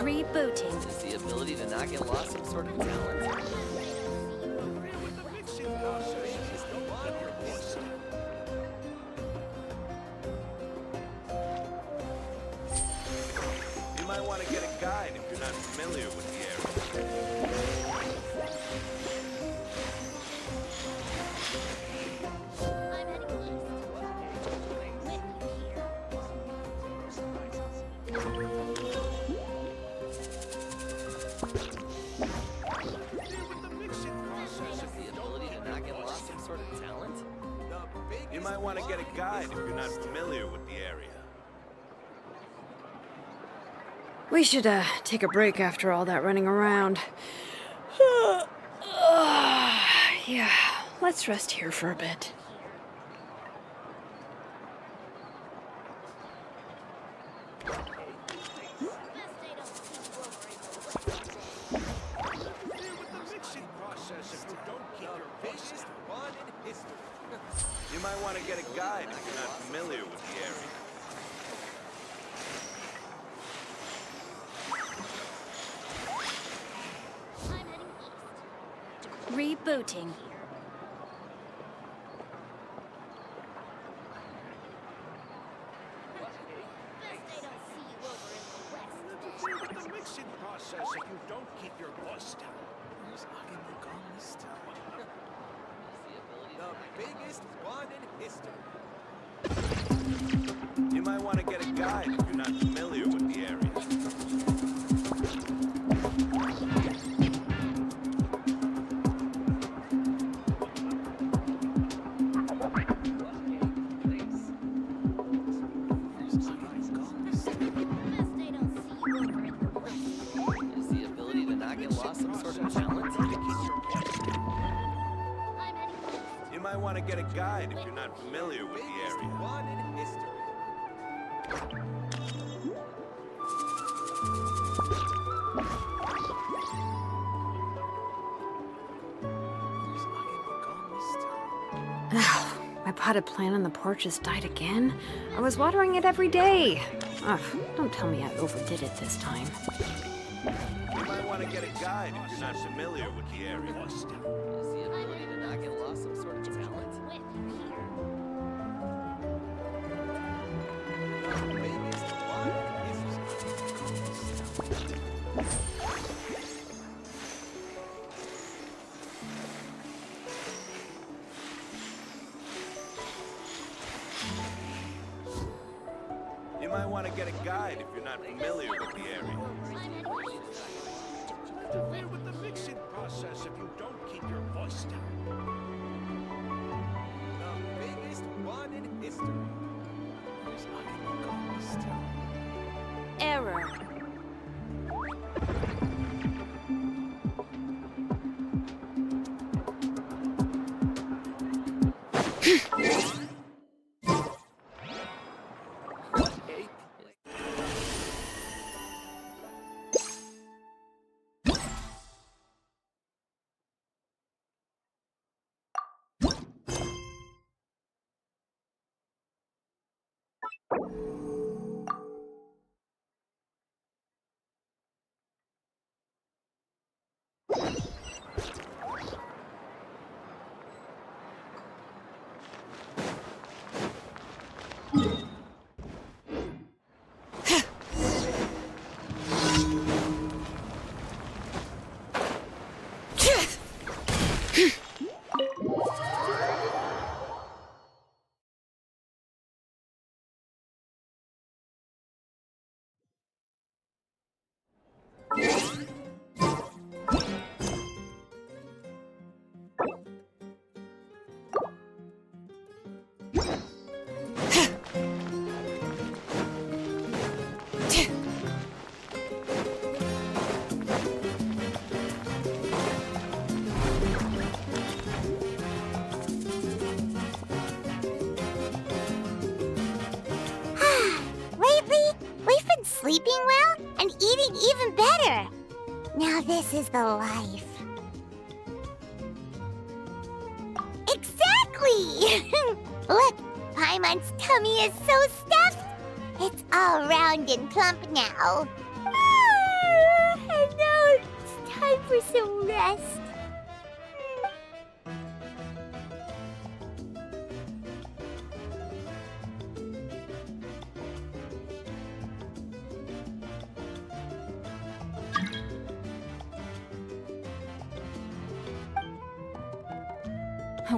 Rebooting. Is the ability to not get lost some sort of talent? You might want to get a guide if you're not familiar with the area. You might want to get a guide if you're not familiar with the area. We should, take a break after all that running around. Yeah, let's rest here for a bit. You might want to get a guide if you're not familiar with the area. Rebooting. With the mixing process, if you don't keep your voice down. The biggest one in history. You might want to get a guide if you're not familiar with the area. Is the ability to not get lost some sort of talent? You might want to get a guide if you're not familiar with the area. One in history. My potted plant on the porch has died again. I was watering it every day. Ugh, don't tell me I overdid it this time. You might want to get a guide if you're not familiar with the area. Is the ability to not get lost some sort of talent? You might want to get a guide if you're not familiar with the area. Interfere with the mixing process if you don't keep your voice down. The biggest one in history. Error. Sleeping well and eating even better. Now this is the life. Exactly! Look, Paimon's tummy is so stuffed. It's all round and plump now. And now it's time for some rest.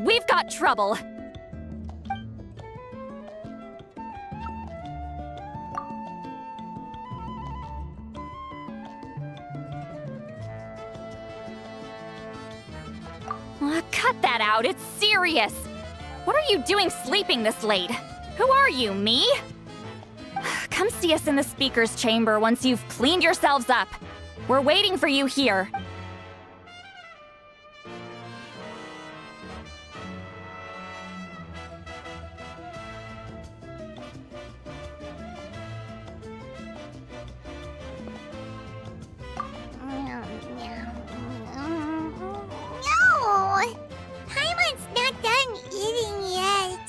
We've got trouble. Cut that out, it's serious. What are you doing sleeping this late? Who are you, me? Come see us in the speaker's chamber once you've cleaned yourselves up. We're waiting for you here. No! Paimon's not done eating yet.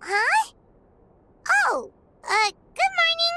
Huh? Oh, good morning.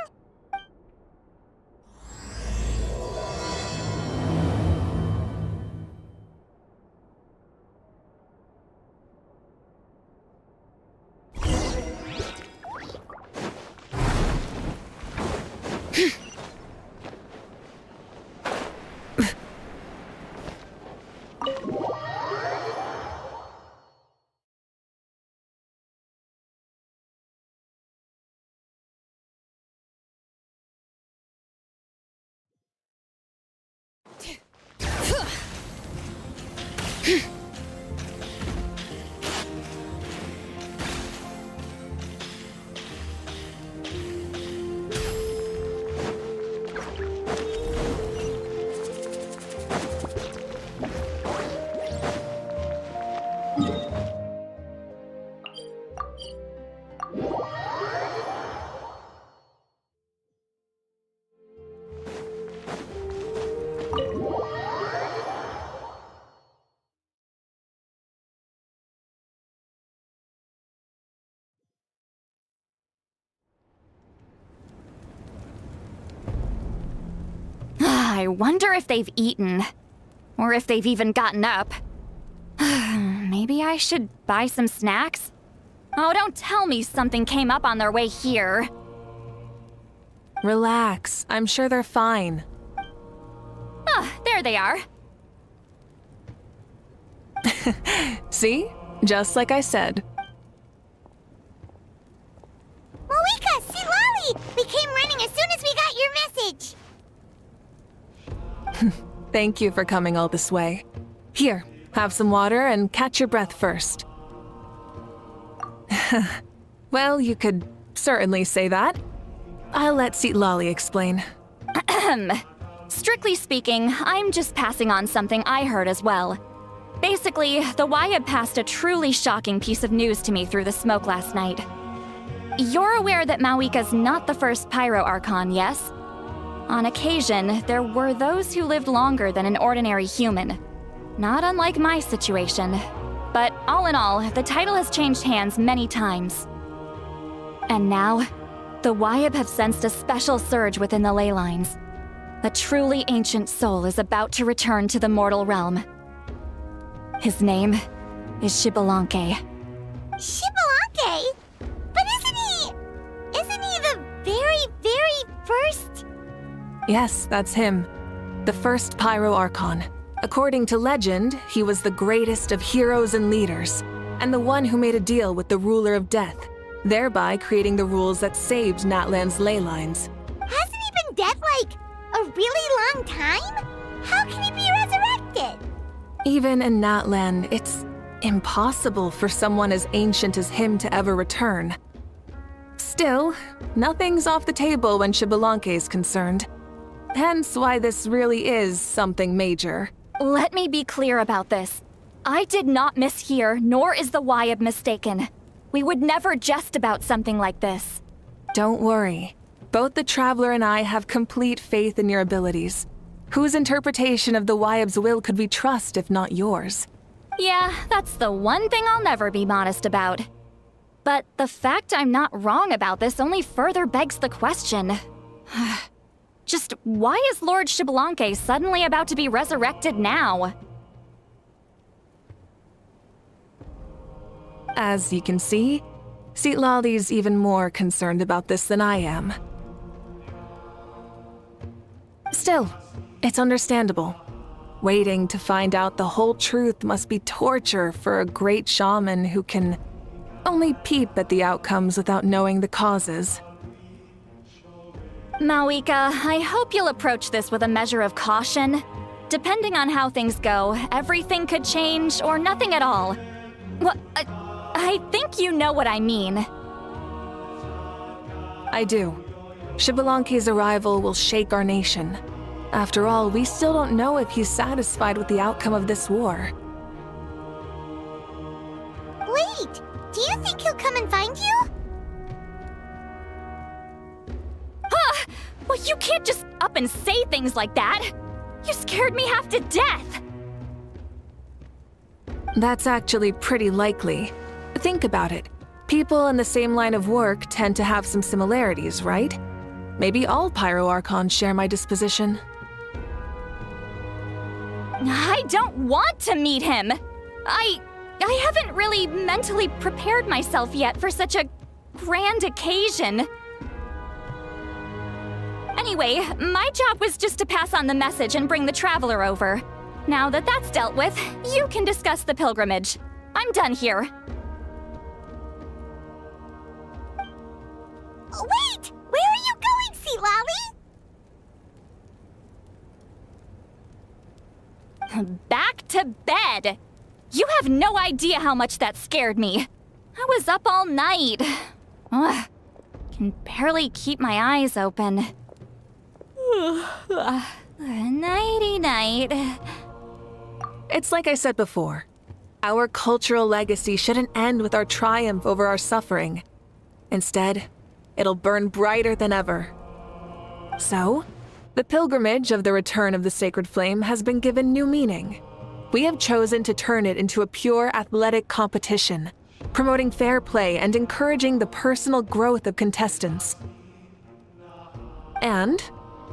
I wonder if they've eaten. Or if they've even gotten up. Maybe I should buy some snacks? Oh, don't tell me something came up on their way here. Relax. I'm sure they're fine. Ah, there they are. See? Just like I said. Moika, see Lolly! We came running as soon as we got your message. Thank you for coming all this way. Here, have some water and catch your breath first. Well, you could certainly say that. I'll let Lolly explain. Strictly speaking, I'm just passing on something I heard as well. Basically, the Wyab passed a truly shocking piece of news to me through the smoke last night. You're aware that Mawika's not the first Pyro Archon, yes? On occasion, there were those who lived longer than an ordinary human. Not unlike my situation. But all in all, the title has changed hands many times. And now, the Wyab have sensed a special surge within the ley lines. A truly ancient soul is about to return to the mortal realm. His name is Xbalanque. Xbalanque? But isn't he the very first? Yes, that's him. The first Pyro Archon. According to legend, he was the greatest of heroes and leaders, and the one who made a deal with the ruler of death, thereby creating the rules that saved Natlan's ley lines. Hasn't he been dead like a really long time? How can he be resurrected? Even in Natlan, it's impossible for someone as ancient as him to ever return. Still, nothing's off the table when Xbalanque is concerned. Hence why this really is something major. Let me be clear about this. I did not mishear, nor is the Wyab mistaken. We would never jest about something like this. Don't worry. Both the Traveler and I have complete faith in your abilities. Whose interpretation of the Wyab's will could we trust if not yours? Yeah, that's the one thing I'll never be modest about. But the fact I'm not wrong about this only further begs the question. Just why is Lord Xbalanque suddenly about to be resurrected now? As you can see, Citlali's even more concerned about this than I am. Still, it's understandable. Waiting to find out the whole truth must be torture for a great shaman who can only peep at the outcomes without knowing the causes. Mawika, I hope you'll approach this with a measure of caution. Depending on how things go, everything could change or nothing at all. Well, I think you know what I mean. I do. Xbalanque's arrival will shake our nation. After all, we still don't know if he's satisfied with the outcome of this war. Wait, do you think he'll come and find you? Well, you can't just up and say things like that. You scared me half to death. That's actually pretty likely. Think about it. People in the same line of work tend to have some similarities, right? Maybe all Pyroarchons share my disposition. I don't want to meet him. I haven't really mentally prepared myself yet for such a grand occasion. Anyway, my job was just to pass on the message and bring the Traveler over. Now that that's dealt with, you can discuss the pilgrimage. I'm done here. Wait! Where are you going, Citlali? Back to bed! You have no idea how much that scared me. I was up all night. Ugh, can barely keep my eyes open. Nighty-night. It's like I said before. Our cultural legacy shouldn't end with our triumph over our suffering. Instead, it'll burn brighter than ever. So, the pilgrimage of the return of the sacred flame has been given new meaning. We have chosen to turn it into a pure athletic competition, promoting fair play and encouraging the personal growth of contestants. And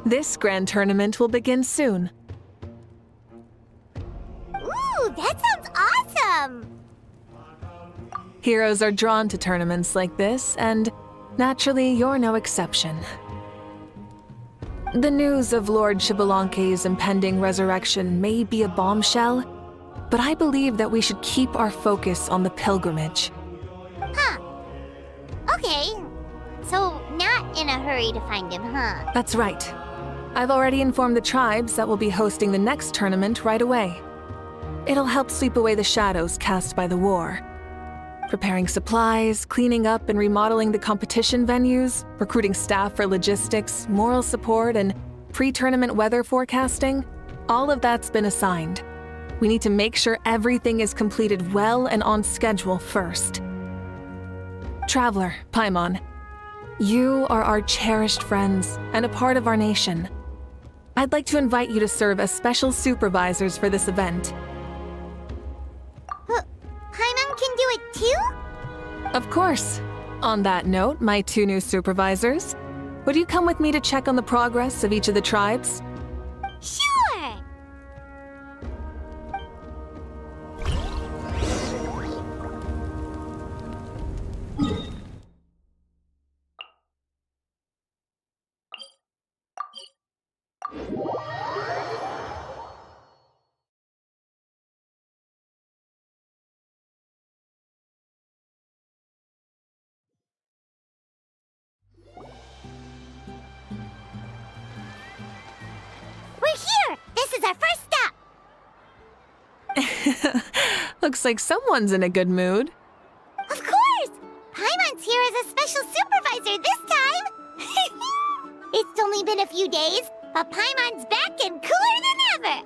this grand tournament will begin soon. Ooh, that sounds awesome! Heroes are drawn to tournaments like this, and naturally, you're no exception. The news of Lord Xbalanque's impending resurrection may be a bombshell, but I believe that we should keep our focus on the pilgrimage. Huh. Okay. So, not in a hurry to find him, huh? That's right. I've already informed the tribes that we'll be hosting the next tournament right away. It'll help sweep away the shadows cast by the war. Preparing supplies, cleaning up and remodeling the competition venues, recruiting staff for logistics, moral support, and pre-tournament weather forecasting, all of that's been assigned. We need to make sure everything is completed well and on schedule first. Traveler, Paimon, you are our cherished friends and a part of our nation. I'd like to invite you to serve as special supervisors for this event. Paimon can do it too? Of course. On that note, my two new supervisors, would you come with me to check on the progress of each of the tribes? Sure! We're here! This is our first stop! Looks like someone's in a good mood. Of course! Paimon's here as a special supervisor this time! It's only been a few days, but Paimon's back and cooler than ever!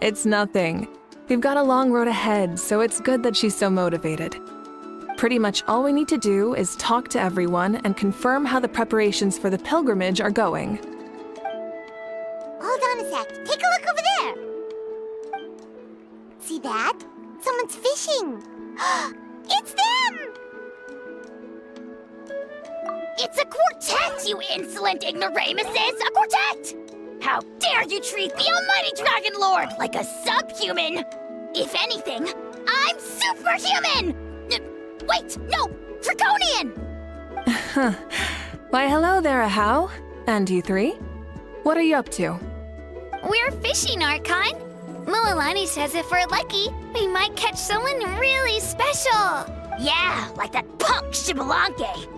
It's nothing. We've got a long road ahead, so it's good that she's so motivated. Pretty much all we need to do is talk to everyone and confirm how the preparations for the pilgrimage are going. Hold on a sec. Take a look over there. See that? Someone's fishing. It's them! It's a quartet, you insolent ignoramuses! A quartet! How dare you treat the almighty Dragon Lord like a subhuman! If anything, I'm superhuman! Wait, no! Draconian! Why, hello there, Ahau. And you three? What are you up to? We're fishing, Archon. Mualani says if we're lucky, we might catch someone really special. Yeah, like that punk Shibalanke.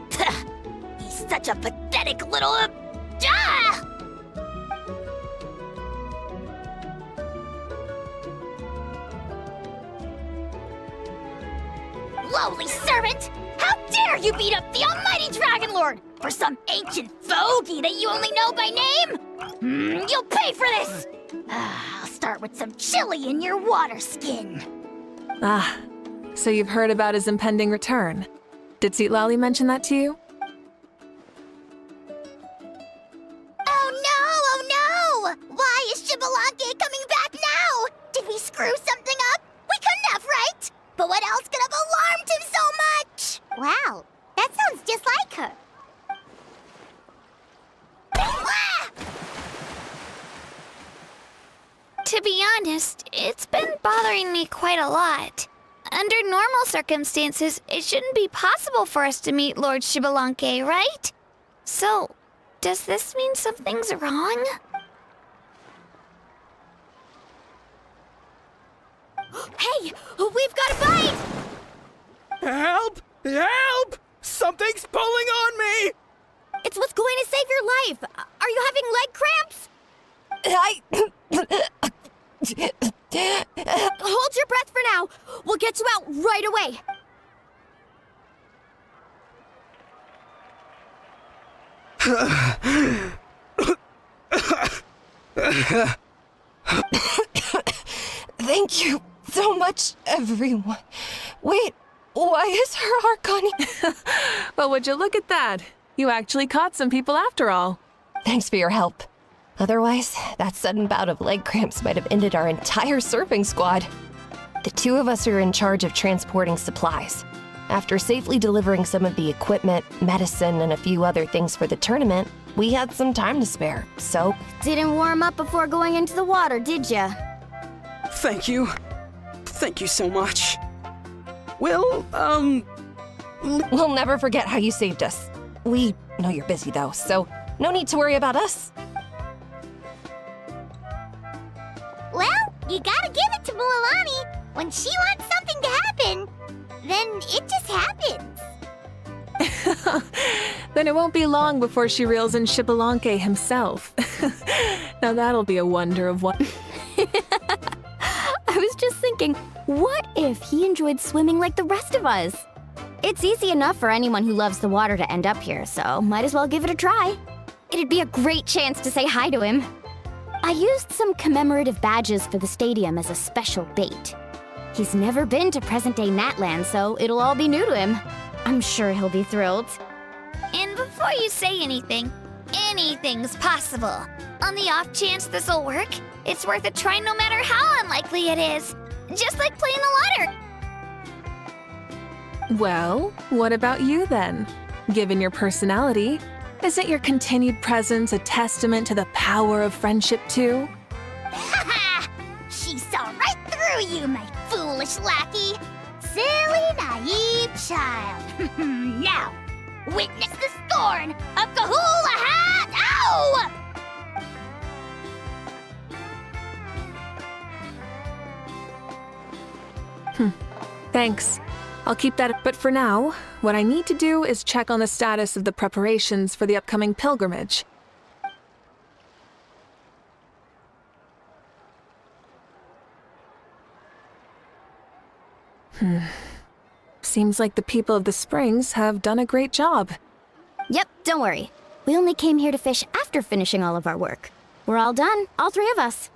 He's such a pathetic little... Lowly servant! How dare you beat up the almighty Dragon Lord for some ancient fogey that you only know by name? You'll pay for this! I'll start with some chili in your water skin. Ah, so you've heard about his impending return. Did Lali mention that to you? Oh no! Why is Shibalanke coming back now? Did we screw something up? We couldn't have, right? But what else could have alarmed him so much? Wow, that sounds just like her. Ah! To be honest, it's been bothering me quite a lot. Under normal circumstances, it shouldn't be possible for us to meet Lord Shibalanke, right? So, does this mean something's wrong? Hey, we've got a bite! Help! Help! Something's pulling on me! It's what's going to save your life. Are you having leg cramps? Hold your breath for now. We'll get you out right away. Thank you so much, everyone. Wait, why is her Arcani? Well, would you look at that? You actually caught some people after all. Thanks for your help. Otherwise, that sudden bout of leg cramps might have ended our entire surfing squad. The two of us are in charge of transporting supplies. After safely delivering some of the equipment, medicine, and a few other things for the tournament, we had some time to spare, so... Didn't warm up before going into the water, did ya? Thank you. Thank you so much. Well, We'll never forget how you saved us. We know you're busy, though, so no need to worry about us. Well, you gotta give it to Mualani. When she wants something to happen, then it just happens. Then it won't be long before she reels in Shibalanke himself. Now that'll be a wonder of what... I was just thinking, what if he enjoyed swimming like the rest of us? It's easy enough for anyone who loves the water to end up here, so might as well give it a try. It'd be a great chance to say hi to him. I used some commemorative badges for the stadium as a special bait. He's never been to present-day Natland, so it'll all be new to him. I'm sure he'll be thrilled. And before you say anything, anything's possible. On the off chance this'll work, it's worth a try no matter how unlikely it is. Just like playing the water. Well, what about you then? Given your personality, isn't your continued presence a testament to the power of friendship too? Ha! She saw right through you, my foolish lackey. Silly, naive child. Now, witness the scorn of Kahula Hat! Ow! Thanks. I'll keep that. But for now, what I need to do is check on the status of the preparations for the upcoming pilgrimage. Seems like the people of the Springs have done a great job. Yep, don't worry. We only came here to fish after finishing all of our work. We're all done, all three of us.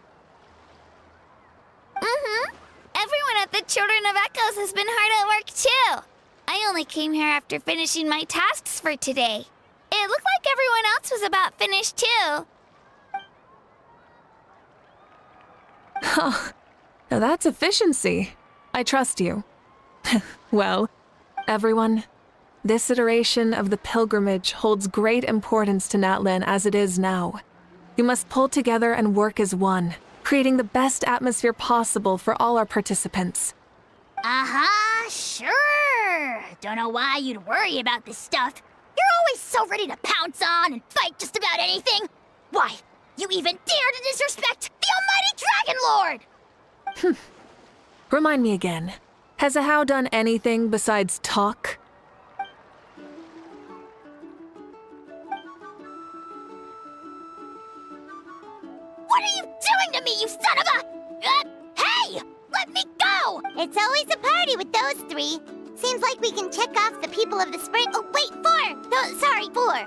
Everyone at the Children of Echoes has been hard at work too. I only came here after finishing my tasks for today. It looked like everyone else was about finished too. Now that's efficiency. I trust you. Well, everyone, This iteration of the pilgrimage holds great importance to Natlan as it is now. We must pull together and work as one, creating the best atmosphere possible for all our participants. Sure. Don't know why you'd worry about this stuff. You're always so ready to pounce on and fight just about anything. Why, you even dare to disrespect the almighty Dragon Lord! Remind me again, has Ahau done anything besides talk? What are you doing to me, you son of a... hey! Let me go! It's always a party with those three. Seems like we can check off the people of the spring. Oh, wait, 4! No, sorry, 4.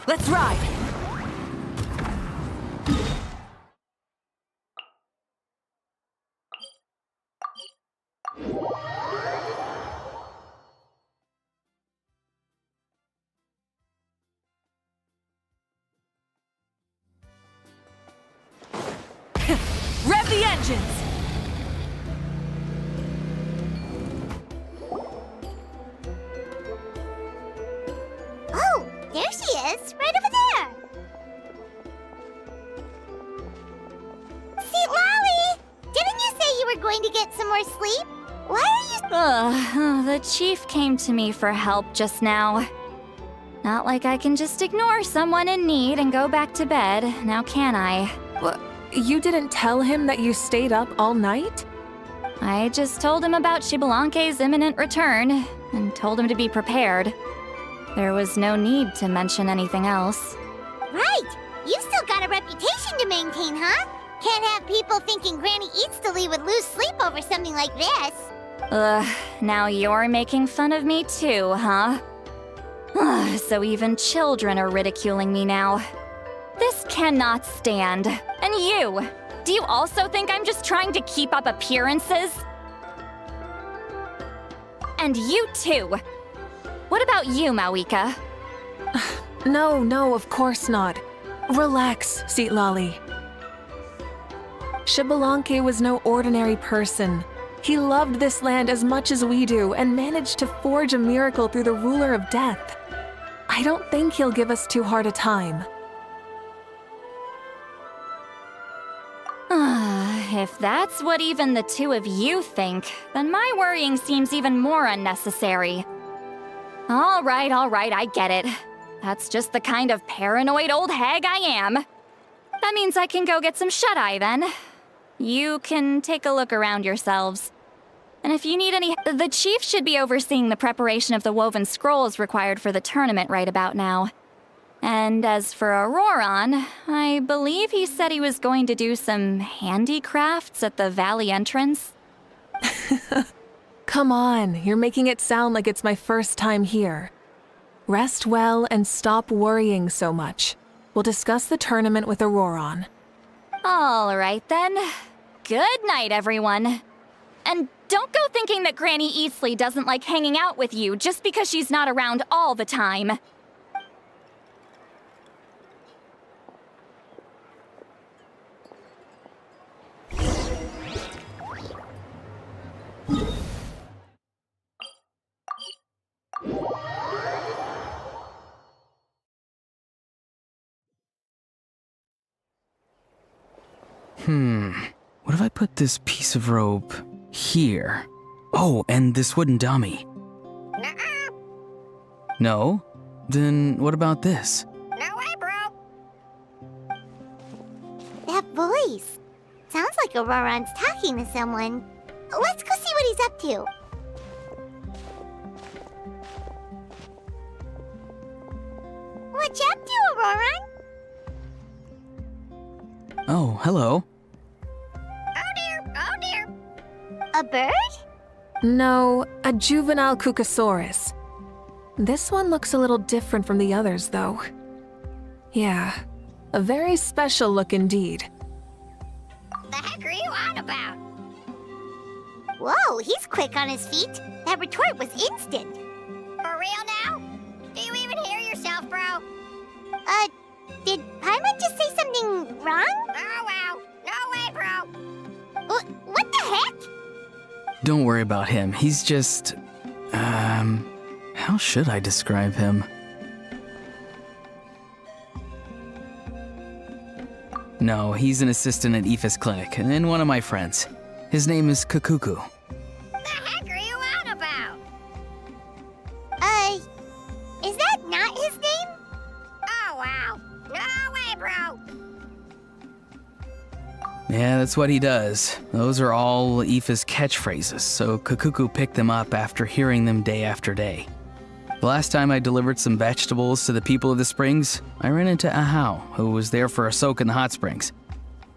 Let's ride! Rev the engines! Oh, there she is, right over there. See, Lolly, didn't you say you were going to get some more sleep? Why are you... The chief came to me for help just now. Not like I can just ignore someone in need and go back to bed, now can I? You didn't tell him that you stayed up all night? I just told him about Xbalanque's imminent return, and told him to be prepared. There was no need to mention anything else. Right, you've still got a reputation to maintain, huh? Can't have people thinking Granny Eatsterly would lose sleep over something like this. Now you're making fun of me too, huh? So even children are ridiculing me now. This cannot stand. And you! Do you also think I'm just trying to keep up appearances? And you too! What about you, Mawika? No, of course not. Relax, Seatlolly. Xbalanque was no ordinary person. He loved this land as much as we do and managed to forge a miracle through the ruler of death. I don't think he'll give us too hard a time. If that's what even the two of you think, then my worrying seems even more unnecessary. All right, I get it. That's just the kind of paranoid old hag I am. That means I can go get some shut-eye then. You can take a look around yourselves. And if you need any, the chief should be overseeing the preparation of the woven scrolls required for the tournament right about now. And as for Auroron, I believe he said he was going to do some handicrafts at the valley entrance. Come on, you're making it sound like it's my first time here. Rest well and stop worrying so much. We'll discuss the tournament with Auroron. All right then. Good night, everyone. And don't go thinking that Granny Eastly doesn't like hanging out with you just because she's not around all the time. What if I put this piece of rope here? Oh, and this wooden dummy. Nuh-uh. No? Then what about this? No way, bro. That voice. Sounds like Auroron's talking to someone. Let's go see what he's up to. What you up to, Auroron? Oh, hello. Oh dear. A bird? No, a juvenile Cucosaurus. This one looks a little different from the others, though. Yeah, a very special look indeed. The heck are you on about? Whoa, he's quick on his feet. That retort was instant. For real now? Do you even hear yourself, bro? Did Paimon just say something wrong? Oh, wow. No way, bro. What the heck? Don't worry about him. He's just... how should I describe him? No, he's an assistant at Aoife's clinic, and one of my friends. His name is Kakuku. The heck are you on about? Is that not his name? Oh, wow. No way, bro. Yeah, that's what he does. Those are all Aoife's catchphrases, so Kakuku picked them up after hearing them day after day. The last time I delivered some vegetables to the people of the springs, I ran into Ahau, who was there for a soak in the hot springs.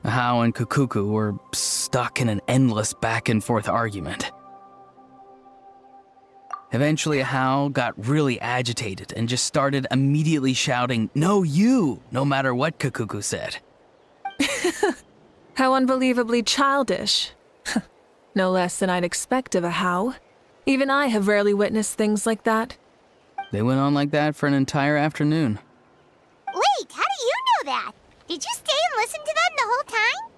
Ahau and Kakuku were stuck in an endless back-and-forth argument. Eventually, Ahau got really agitated and just started immediately shouting, "No, you!" no matter what Kakuku said. How unbelievably childish. No less than I'd expect of Ahau. Even I have rarely witnessed things like that. They went on like that for an entire afternoon. Wait, how do you know that? Did you stay and listen to them the whole time?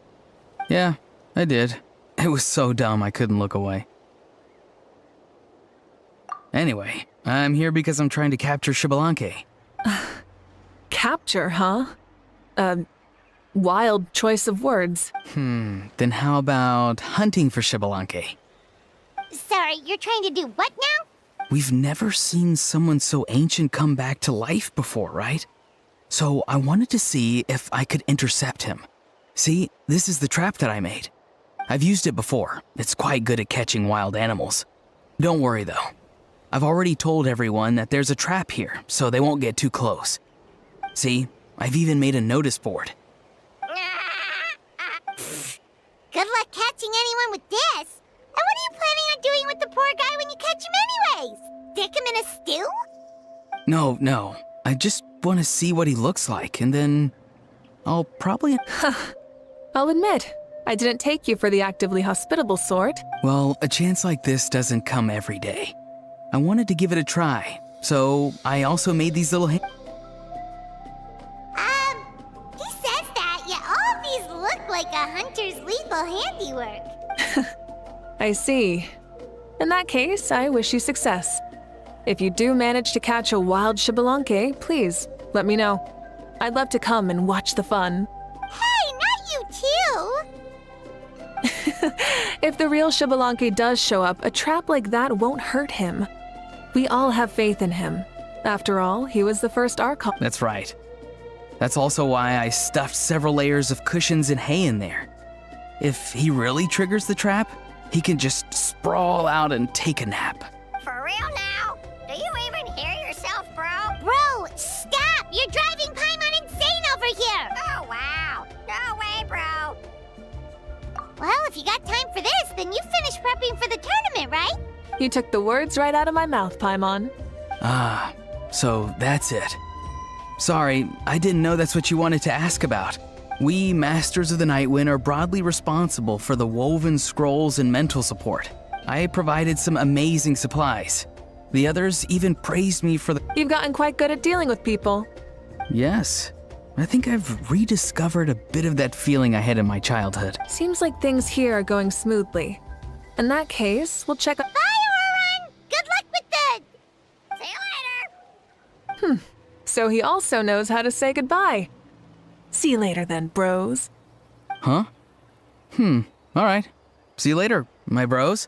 Yeah, I did. It was so dumb I couldn't look away. Anyway, I'm here because I'm trying to capture Xbalanque. Capture, huh? Wild choice of words. Then how about hunting for Xbalanque? Sorry, you're trying to do what now? We've never seen someone so ancient come back to life before, right? So I wanted to see if I could intercept him. See, this is the trap that I made. I've used it before. It's quite good at catching wild animals. Don't worry though. I've already told everyone that there's a trap here, so they won't get too close. See, I've even made a notice board. Good luck catching anyone with this. And what are you planning on doing with the poor guy when you catch him anyways? Stick him in a stew? No. I just want to see what he looks like, and then I'll probably... I'll admit, I didn't take you for the actively hospitable sort. Well, a chance like this doesn't come every day. I wanted to give it a try, so I also made these little... He says that, yet all of these look like a hunter's lethal handiwork. I see. In that case, I wish you success. If you do manage to catch a wild Xbalanque, please, let me know. I'd love to come and watch the fun. Hey, not you too! If the real Xbalanque does show up, a trap like that won't hurt him. We all have faith in him. After all, he was the first Archon. That's right. That's also why I stuffed several layers of cushions and hay in there. If he really triggers the trap, he can just sprawl out and take a nap. For real now? Do you even hear yourself, bro? Bro, stop! You're driving Paimon insane over here! Oh, wow. No way, bro. Well, if you got time for this, then you finished prepping for the tournament, right? You took the words right out of my mouth, Paimon. Ah, so that's it. Sorry, I didn't know that's what you wanted to ask about. We, Masters of the Nightwind, are broadly responsible for the woven scrolls and mental support. I provided some amazing supplies. The others even praised me for the... You've gotten quite good at dealing with people. Yes. I think I've rediscovered a bit of that feeling I had in my childhood. Seems like things here are going smoothly. In that case, we'll check... Bye, Auron! Good luck with the... See you later! So he also knows how to say goodbye. See you later then, bros. Huh? Alright. See you later, my bros.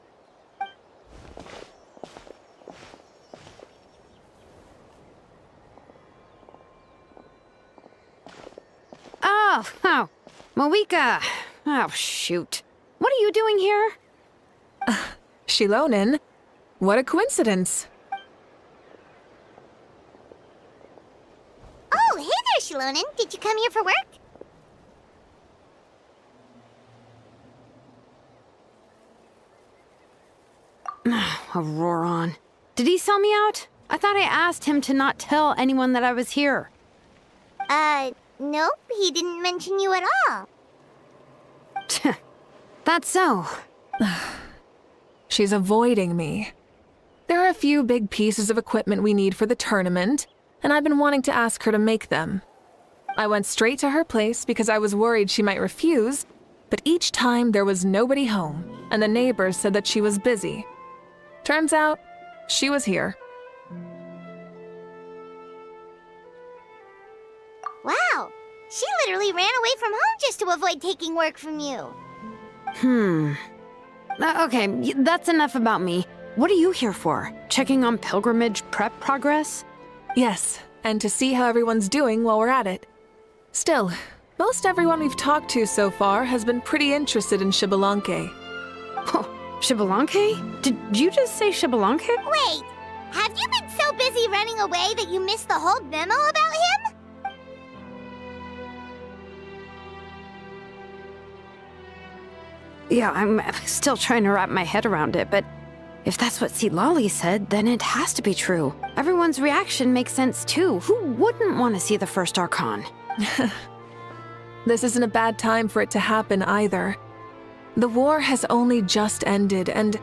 Oh, Mawika. Oh, shoot. What are you doing here? Shilonen? What a coincidence. Oh, hey there, Shilonen. Did you come here for work? Auroron. Did he sell me out? I thought I asked him to not tell anyone that I was here. Nope, he didn't mention you at all. That's so. She's avoiding me. There are a few big pieces of equipment we need for the tournament, and I've been wanting to ask her to make them. I went straight to her place because I was worried she might refuse, but each time there was nobody home, and the neighbors said that she was busy. Turns out, she was here. Wow, she literally ran away from home just to avoid taking work from you. Okay, that's enough about me. What are you here for? Checking on pilgrimage prep progress? Yes, and to see how everyone's doing while we're at it. Still, most everyone we've talked to so far has been pretty interested in Xbalanque. Oh, Xbalanque? Did you just say Xbalanque? Wait, have you been so busy running away that you missed the whole memo about him? Yeah, I'm still trying to wrap my head around it, but if that's what Lolly said, then it has to be true. Everyone's reaction makes sense too. Who wouldn't want to see the first Archon? This isn't a bad time for it to happen either. The war has only just ended, and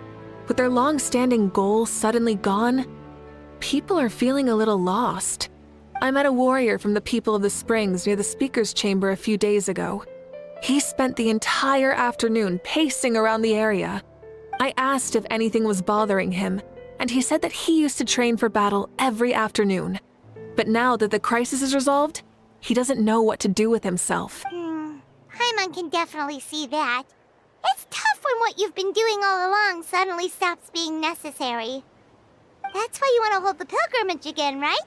with their long-standing goal suddenly gone, people are feeling a little lost. I met a warrior from the People of the Springs near the Speaker's Chamber a few days ago. He spent the entire afternoon pacing around the area. I asked if anything was bothering him, and he said that he used to train for battle every afternoon. But now that the crisis is resolved, he doesn't know what to do with himself. Paimon can definitely see that. It's tough when what you've been doing all along suddenly stops being necessary. That's why you want to hold the pilgrimage again, right?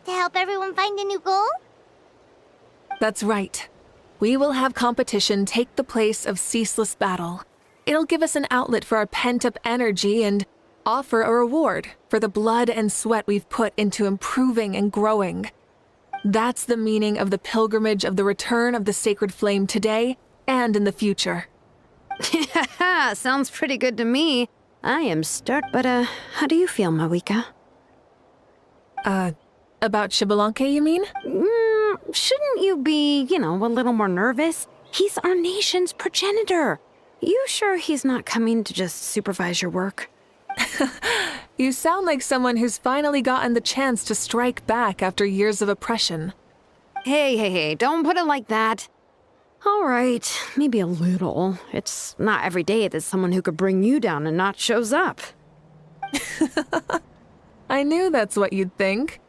To help everyone find a new goal? That's right. We will have competition take the place of ceaseless battle. It'll give us an outlet for our pent-up energy and offer a reward for the blood and sweat we've put into improving and growing. That's the meaning of the pilgrimage of the return of the sacred flame today and in the future. Yeah, sounds pretty good to me. I am start, but how do you feel, Mawika? About Xbalanque, you mean? Shouldn't you be, a little more nervous? He's our nation's progenitor. You sure he's not coming to just supervise your work? You sound like someone who's finally gotten the chance to strike back after years of oppression. Hey, don't put it like that. All right, maybe a little. It's not every day that someone who could bring you down a notch shows up. I knew that's what you'd think.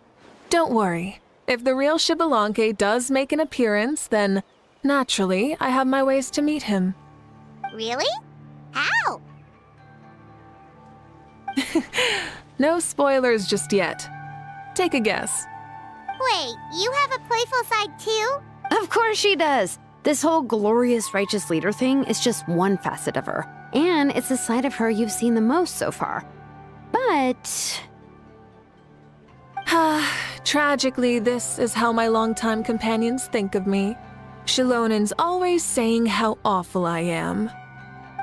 Don't worry. If the real Xbalanque does make an appearance, then, naturally, I have my ways to meet him. Really? How? No spoilers just yet. Take a guess. Wait, you have a playful side too? Of course she does. This whole glorious righteous leader thing is just one facet of her. And it's the side of her you've seen the most so far. But... Tragically, this is how my longtime companions think of me. Shilonen's always saying how awful I am.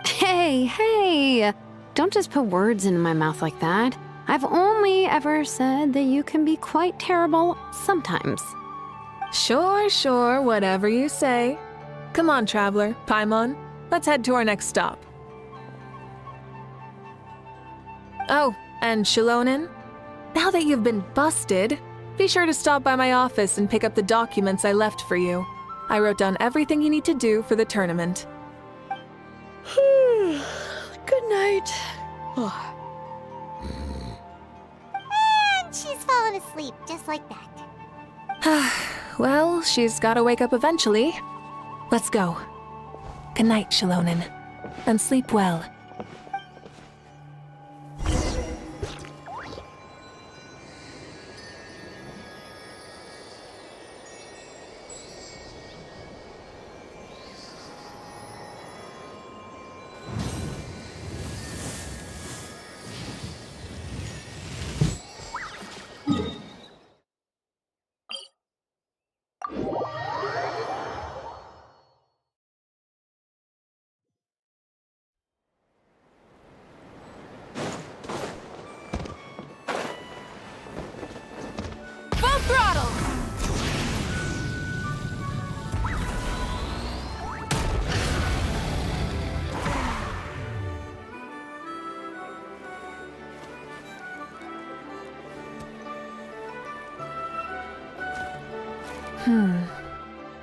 Hey, don't just put words into my mouth like that. I've only ever said that you can be quite terrible sometimes. Sure, whatever you say. Come on, traveler, Paimon, let's head to our next stop. Oh, and Shilonen, now that you've been busted, be sure to stop by my office and pick up the documents I left for you. I wrote down everything you need to do for the tournament. Good night. And she's fallen asleep just like that. Well, she's gotta wake up eventually. Let's go. Good night, Shilonen, and sleep well.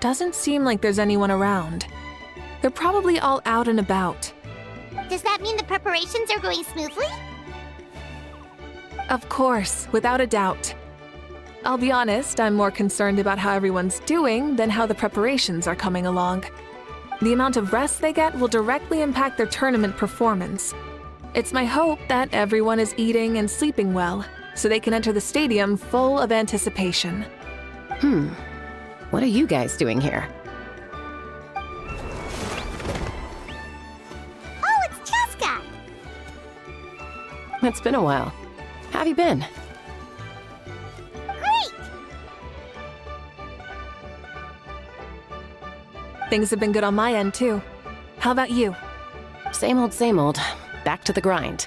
Doesn't seem like there's anyone around. They're probably all out and about. Does that mean the preparations are going smoothly? Of course, without a doubt. I'll be honest, I'm more concerned about how everyone's doing than how the preparations are coming along. The amount of rest they get will directly impact their tournament performance. It's my hope that everyone is eating and sleeping well, so they can enter the stadium full of anticipation. What are you guys doing here? Oh, it's Cheska! It's been a while. How have you been? Great! Things have been good on my end, too. How about you? Same old, same old. Back to the grind.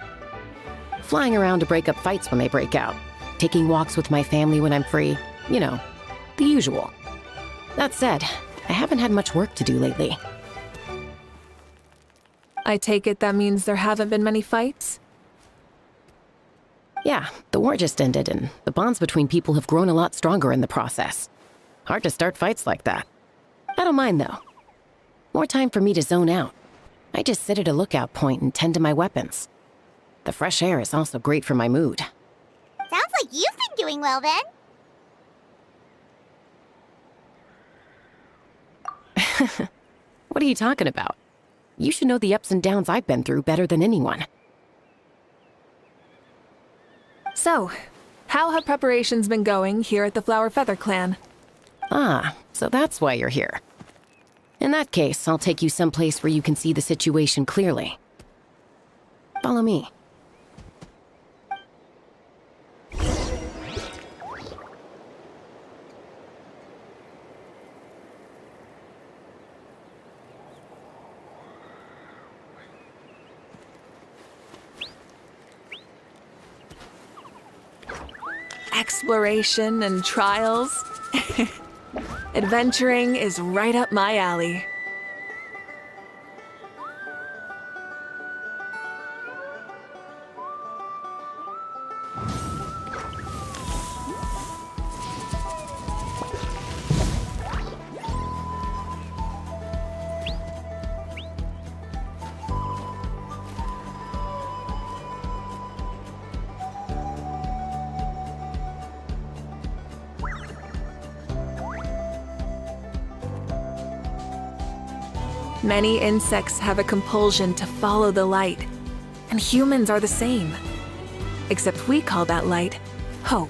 Flying around to break up fights when they break out. Taking walks with my family when I'm free. You know, the usual. That said, I haven't had much work to do lately. I take it that means there haven't been many fights? Yeah, the war just ended, and the bonds between people have grown a lot stronger in the process. Hard to start fights like that. I don't mind, though. More time for me to zone out. I just sit at a lookout point and tend to my weapons. The fresh air is also great for my mood. Sounds like you've been doing well then. What are you talking about? You should know the ups and downs I've been through better than anyone. So, how have preparations been going here at the Flower Feather Clan? Ah, so that's why you're here. In that case, I'll take you someplace where you can see the situation clearly. Follow me. Exploration and trials. Adventuring is right up my alley. Many insects have a compulsion to follow the light, and humans are the same. Except we call that light hope.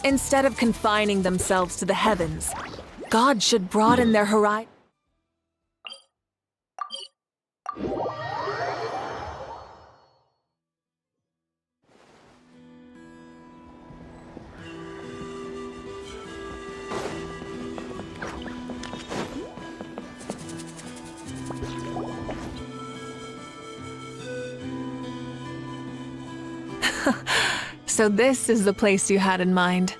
Instead of confining themselves to the heavens, God should broaden their horizon. So this is the place you had in mind.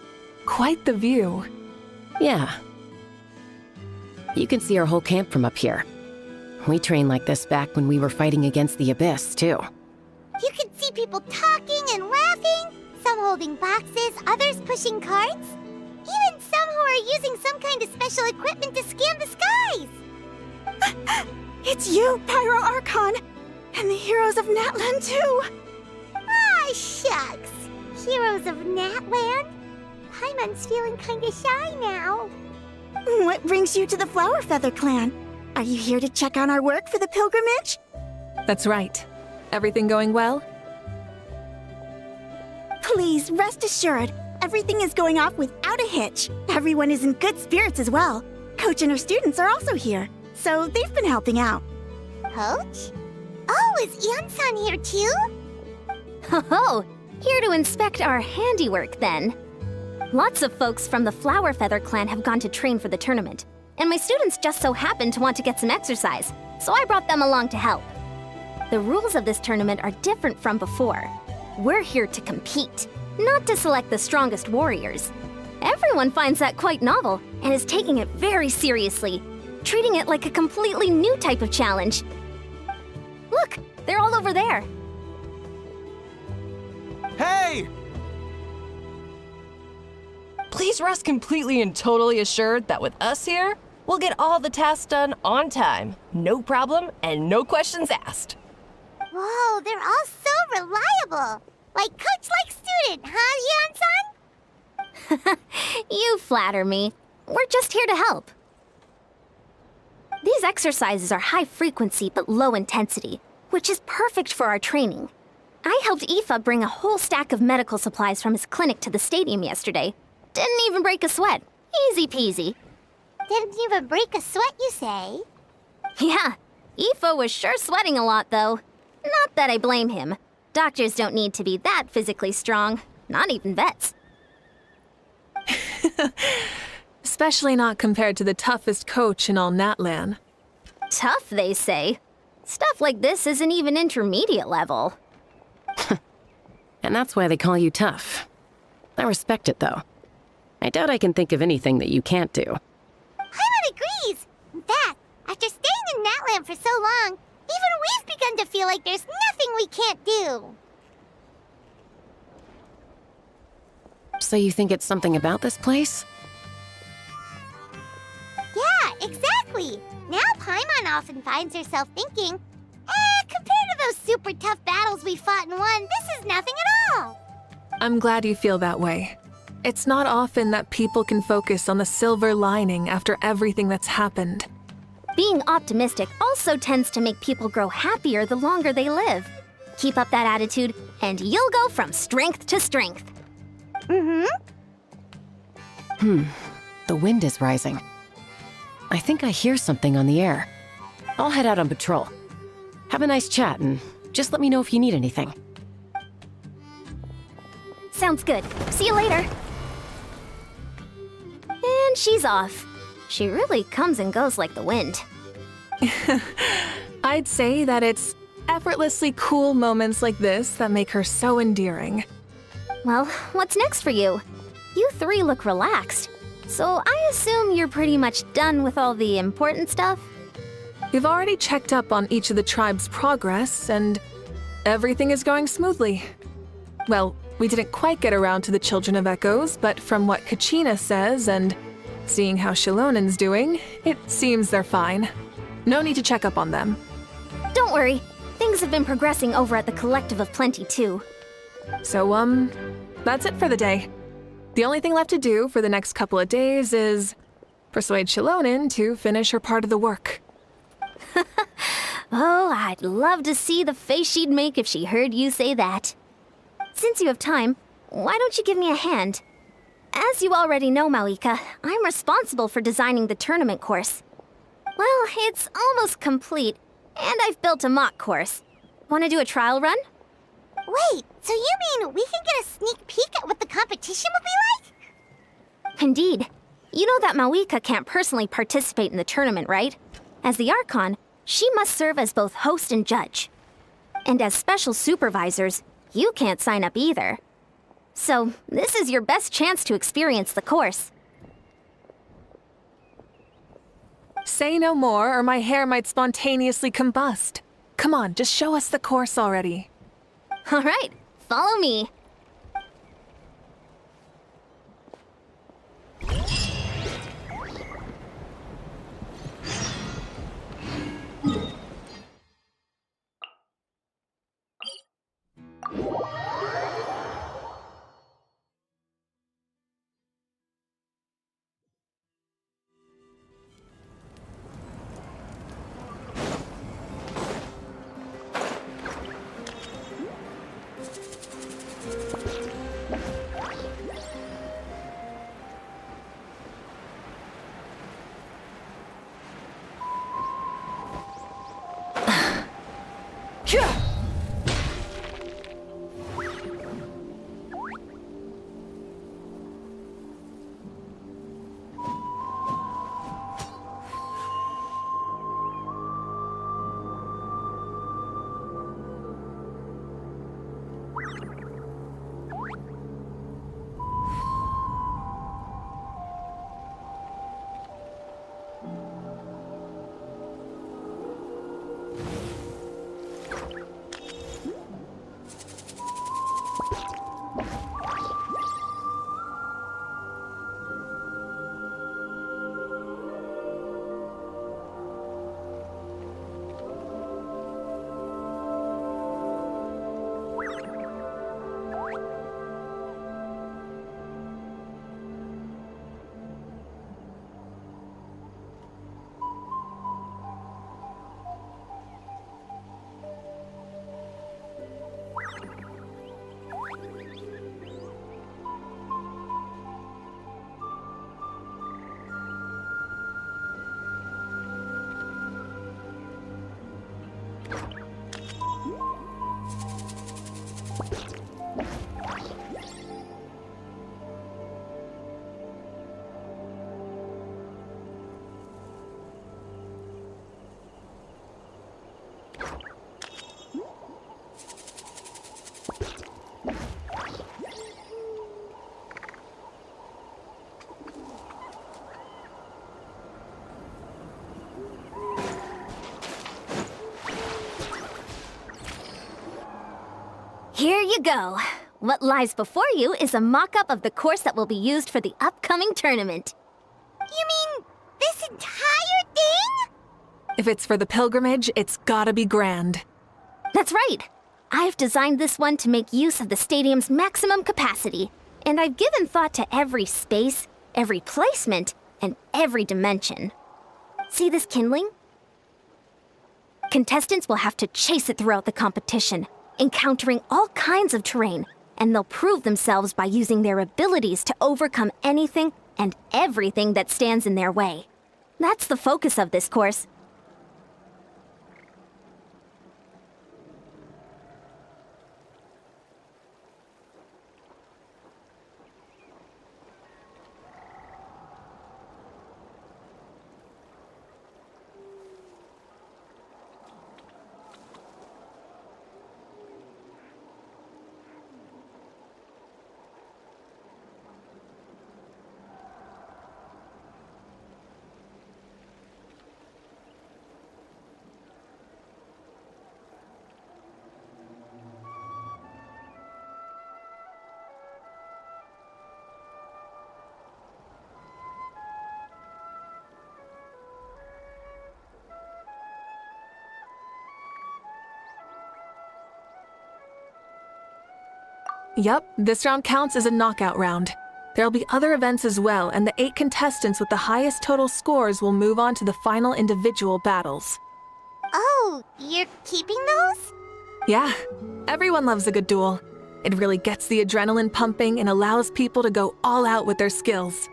Quite the view. Yeah. You can see our whole camp from up here. We trained like this back when we were fighting against the Abyss, too. You can see people talking and laughing, some holding boxes, others pushing carts. Even some who are using some kind of special equipment to scan the skies. It's you, Pyro Archon, and the heroes of Natlan too. Ah, shucks. Heroes of Natland? Paimon's feeling kinda shy now. What brings you to the Flower Feather Clan? Are you here to check on our work for the pilgrimage? That's right. Everything going well? Please, rest assured, everything is going off without a hitch. Everyone is in good spirits as well. Coach and her students are also here, so they've been helping out. Coach? Oh, is Ian-san here too? Oh, here to inspect our handiwork then. Lots of folks from the Flower Feather clan have gone to train for the tournament, and my students just so happened to want to get some exercise, so I brought them along to help. The rules of this tournament are different from before. We're here to compete, not to select the strongest warriors. Everyone finds that quite novel and is taking it very seriously, treating it like a completely new type of challenge. Look, they're all over there. Hey! Please rest completely and totally assured that with us here, we'll get all the tasks done on time. No problem and no questions asked. Whoa, they're all so reliable. Like coach like student, huh, Hyun-san? You flatter me. We're just here to help. These exercises are high frequency but low intensity, which is perfect for our training. I helped Aoife bring a whole stack of medical supplies from his clinic to the stadium yesterday. Didn't even break a sweat. Easy peasy. Didn't even break a sweat, you say? Yeah, Aoife was sure sweating a lot, though. Not that I blame him. Doctors don't need to be that physically strong. Not even vets. Especially not compared to the toughest coach in all Natlan. Tough, they say. Stuff like this isn't even intermediate level. And that's why they call you tough. I respect it, though. I doubt I can think of anything that you can't do. Hyman agrees. In fact, after staying in Natland for so long, even we've begun to feel like there's nothing we can't do. So you think it's something about this place? Yeah, exactly. Now Paimon often finds herself thinking, compared to those super tough battles we fought and won, this is nothing at all. I'm glad you feel that way. It's not often that people can focus on the silver lining after everything that's happened. Being optimistic also tends to make people grow happier the longer they live. Keep up that attitude, and you'll go from strength to strength. The wind is rising. I think I hear something on the air. I'll head out on patrol. Have a nice chat, and just let me know if you need anything. Sounds good. See you later. And she's off. She really comes and goes like the wind. I'd say that it's effortlessly cool moments like this that make her so endearing. Well, what's next for you? You three look relaxed. So I assume you're pretty much done with all the important stuff? We've already checked up on each of the tribe's progress, and everything is going smoothly. Well, we didn't quite get around to the Children of Echoes, but from what Kachina says and seeing how Shilonen's doing, it seems they're fine. No need to check up on them. Don't worry. Things have been progressing over at the Collective of Plenty, too. So, that's it for the day. The only thing left to do for the next couple of days is persuade Shilonen to finish her part of the work. Oh, I'd love to see the face she'd make if she heard you say that. Since you have time, why don't you give me a hand? As you already know, Mauika, I'm responsible for designing the tournament course. Well, it's almost complete, and I've built a mock course. Want to do a trial run? Wait, so you mean we can get a sneak peek at what the competition will be like? Indeed. You know that Mauika can't personally participate in the tournament, right? As the Archon, she must serve as both host and judge. And as special supervisors, you can't sign up either. So, this is your best chance to experience the course. Say no more, or my hair might spontaneously combust. Come on, just show us the course already. All right, follow me. you go. What lies before you is a mock-up of the course that will be used for the upcoming tournament. You mean this entire thing? If it's for the pilgrimage, it's gotta be grand. That's right. I've designed this one to make use of the stadium's maximum capacity, and I've given thought to every space, every placement, and every dimension. See this kindling? Contestants will have to chase it throughout the competition, encountering all kinds of terrain, and they'll prove themselves by using their abilities to overcome anything and everything that stands in their way. That's the focus of this course. Yup, this round counts as a knockout round. There'll be other events as well, and the 8 contestants with the highest total scores will move on to the final individual battles. Oh, you're keeping those? Yeah, everyone loves a good duel. It really gets the adrenaline pumping and allows people to go all out with their skills.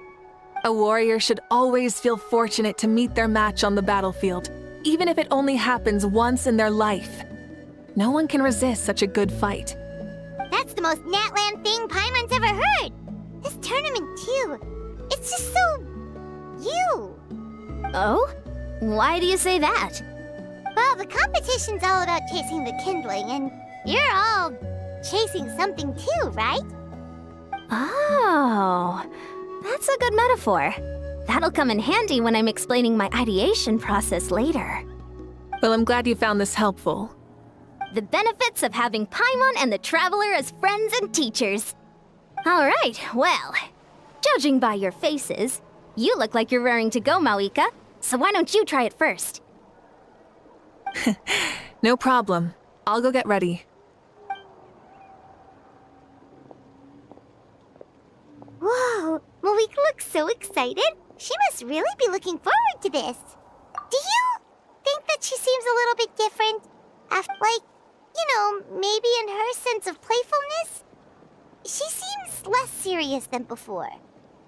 A warrior should always feel fortunate to meet their match on the battlefield, even if it only happens once in their life. No one can resist such a good fight. That's the most Natland thing Paimon's ever heard. This tournament, too. It's just so... you. Oh? Why do you say that? Well, the competition's all about chasing the kindling, and you're all chasing something too, right? Oh, that's a good metaphor. That'll come in handy when I'm explaining my ideation process later. Well, I'm glad you found this helpful. The benefits of having Paimon and the Traveler as friends and teachers. All right, well, judging by your faces, you look like you're raring to go, Mawika, so why don't you try it first? No problem. I'll go get ready. Whoa, Mawika looks so excited. She must really be looking forward to this. Do you think that she seems a little bit different? Like, you know, maybe in her sense of playfulness? She seems less serious than before.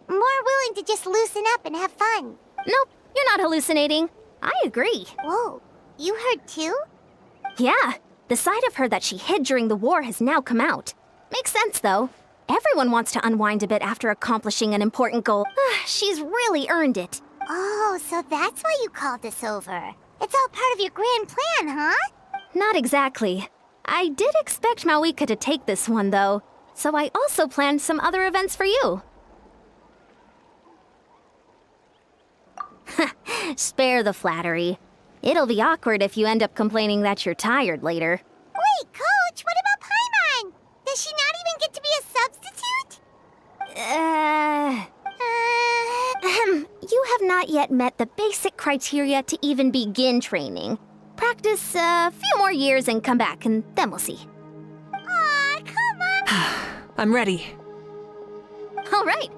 More willing to just loosen up and have fun. Nope, you're not hallucinating. I agree. Whoa, you heard too? Yeah, the side of her that she hid during the war has now come out. Makes sense, though. Everyone wants to unwind a bit after accomplishing an important goal. She's really earned it. Oh, so that's why you called us over. It's all part of your grand plan, huh? Not exactly. I did expect Mawika to take this one, though, so I also planned some other events for you. Spare the flattery. It'll be awkward if you end up complaining that you're tired later. Wait, Coach, what about Paimon? Does she not even get to be a substitute? You have not yet met the basic criteria to even begin training. Practice a few more years and come back, and then we'll see. Aw, come on. I'm ready. All right.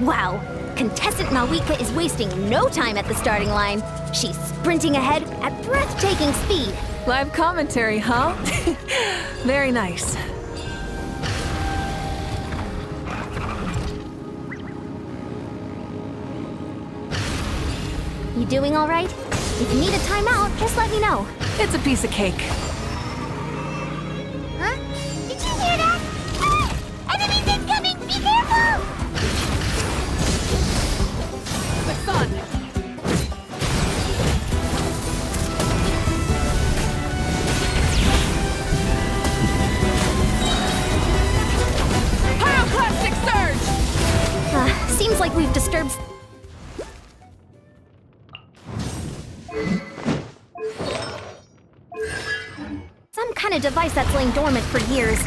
Wow, contestant Mawika is wasting no time at the starting line. She's sprinting ahead at breathtaking speed. Live commentary, huh? Very nice. You doing all right? If you need a timeout, just let me know. It's a piece of cake. Huh? Did you hear that? Ah! Enemies incoming! Be careful! The sun! Seems like we've disturbed... some kind of device that's lain dormant for years.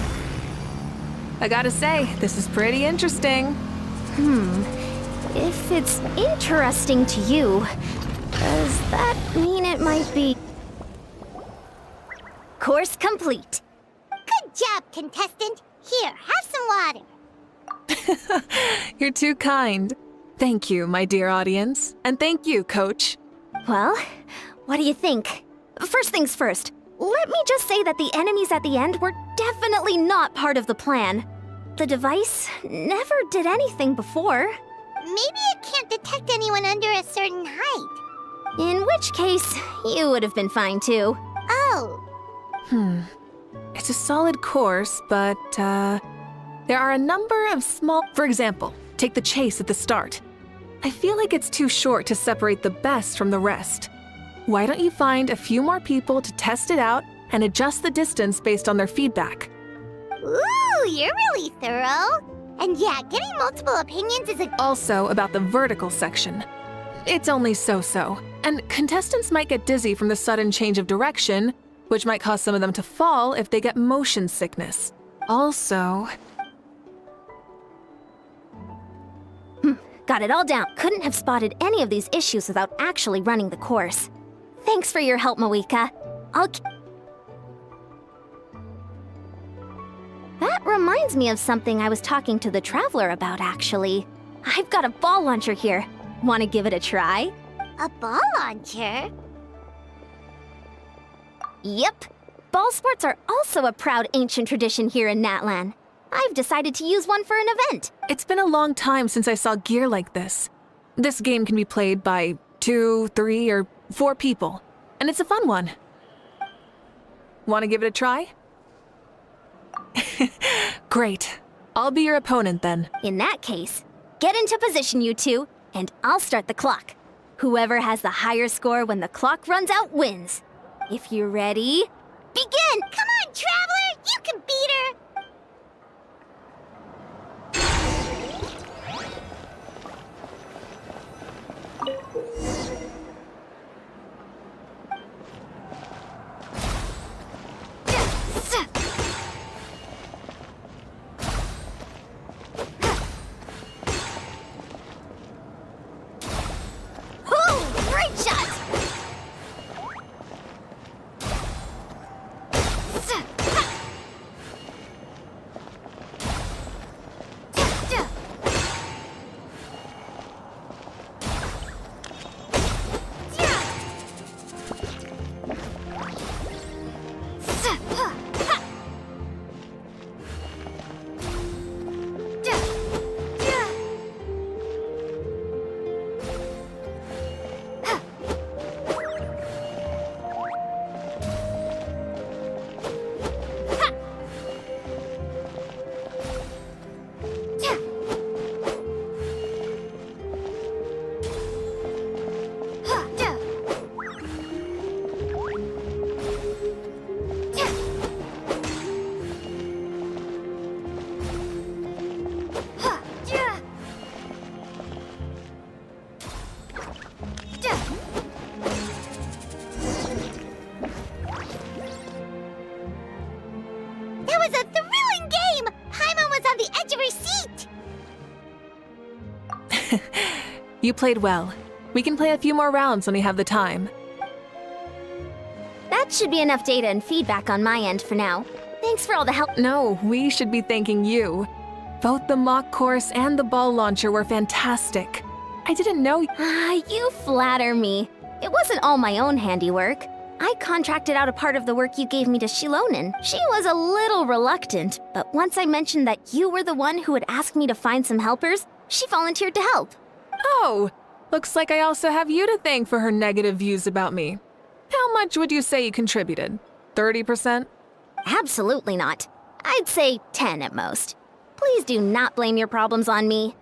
I gotta say, this is pretty interesting. If it's interesting to you, does that mean it might be... Course complete. Good job, contestant. Here, have some water. You're too kind. Thank you, my dear audience. And thank you, Coach. Well, what do you think? First things first, let me just say that the enemies at the end were definitely not part of the plan. The device never did anything before. Maybe it can't detect anyone under a certain height. In which case, you would have been fine too. Oh. It's a solid course, but, there are a number of small... For example, take the chase at the start. I feel like it's too short to separate the best from the rest. Why don't you find a few more people to test it out and adjust the distance based on their feedback? Ooh, you're really thorough. And yeah, getting multiple opinions is a... Also about the vertical section. It's only so-so, and contestants might get dizzy from the sudden change of direction, which might cause some of them to fall if they get motion sickness. Also... Got it all down. Couldn't have spotted any of these issues without actually running the course. Thanks for your help, Moika. That reminds me of something I was talking to the Traveler about, actually. I've got a ball launcher here. Want to give it a try? A ball launcher? Yep. Ball sports are also a proud ancient tradition here in Natlan. I've decided to use one for an event. It's been a long time since I saw gear like this. This game can be played by 2, 3, or 4 people, and it's a fun one. Want to give it a try? Great. I'll be your opponent then. In that case, get into position, you two, and I'll start the clock. Whoever has the higher score when the clock runs out wins. If you're ready, begin! Come on, Traveler! You can beat her! Great shot! That was a thrilling game! Paimon was on the edge of her seat! You played well. We can play a few more rounds when we have the time. That should be enough data and feedback on my end for now. Thanks for all the help. No, we should be thanking you. Both the mock course and the ball launcher were fantastic. I didn't know... You flatter me. It wasn't all my own handiwork. I contracted out a part of the work you gave me to Shilonen. She was a little reluctant, but once I mentioned that you were the one who had asked me to find some helpers, she volunteered to help. Oh, looks like I also have you to thank for her negative views about me. How much would you say you contributed? 30%? Absolutely not. I'd say 10 at most. Please do not blame your problems on me.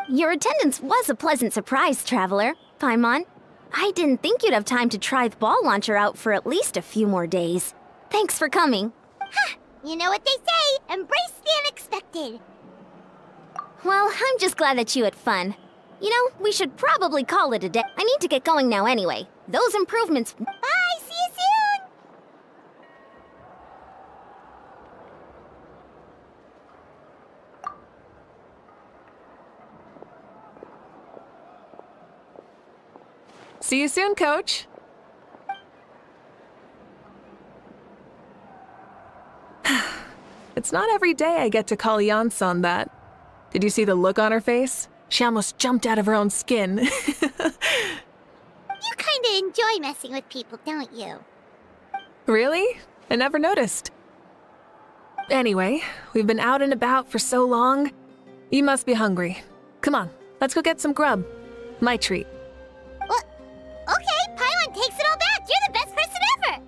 Your attendance was a pleasant surprise, Traveler. Paimon, I didn't think you'd have time to try the ball launcher out for at least a few more days. Thanks for coming. Ha! You know what they say, embrace the unexpected. Well, I'm just glad that you had fun. You know, we should probably call it a day. I need to get going now anyway. Those improvements... Bye, see you soon! See you soon, Coach. It's not every day I get to call Yansan that. Did you see the look on her face? She almost jumped out of her own skin. You kinda enjoy messing with people, don't you? Really? I never noticed. Anyway, we've been out and about for so long. You must be hungry. Come on, let's go get some grub. My treat. Well, okay, Paimon takes it all back. You're the best person ever!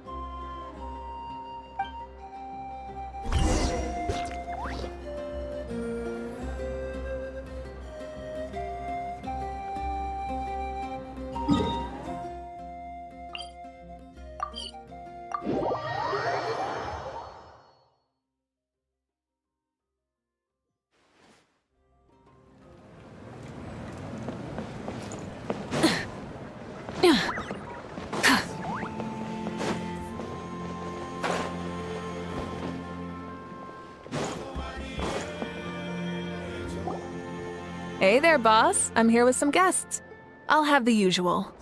Hey there, boss. I'm here with some guests. I'll have the usual.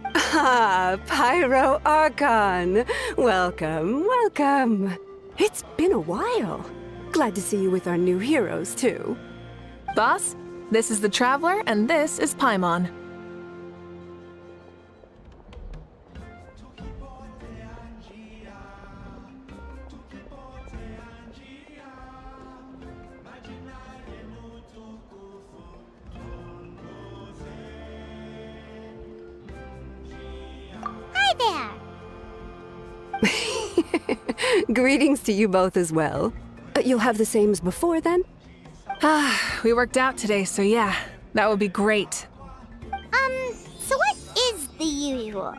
Ah, Pyro Archon. Welcome, welcome. It's been a while. Glad to see you with our new heroes, too. Boss, this is the Traveler, and this is Paimon. Greetings to you both as well. You'll have the same as before, then? We worked out today, so yeah, that would be great. So what is the usual?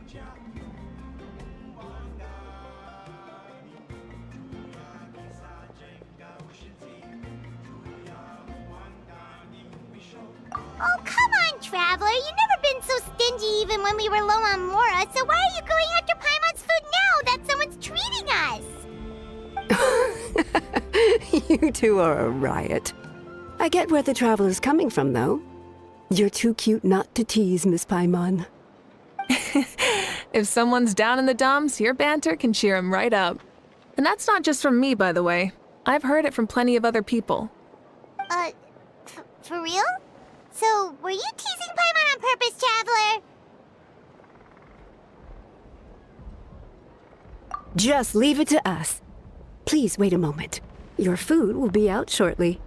Oh, come on, Traveler. You've never been so stingy even when we were low on Mora, so why are you going after Paimon's food now that someone's treating us? You two are a riot. I get where the Traveler's coming from, though. You're too cute not to tease, Miss Paimon. If someone's down in the dumps, your banter can cheer him right up. And that's not just from me, by the way. I've heard it from plenty of other people. For real? So, were you teasing Paimon on purpose, Traveler? Just leave it to us. Please wait a moment. Your food will be out shortly.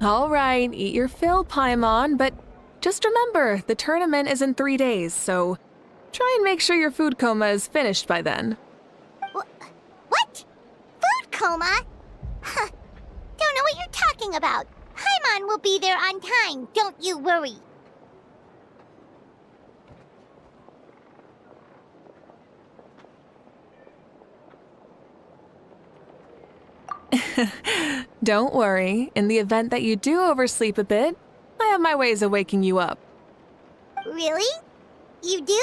All right, eat your fill, Paimon, but just remember, the tournament is in 3 days, so try and make sure your food coma is finished by then. What? Food coma? Huh. Don't know what you're talking about. Paimon will be there on time, don't you worry. Don't worry, in the event that you do oversleep a bit, I have my ways of waking you up. Really? You do?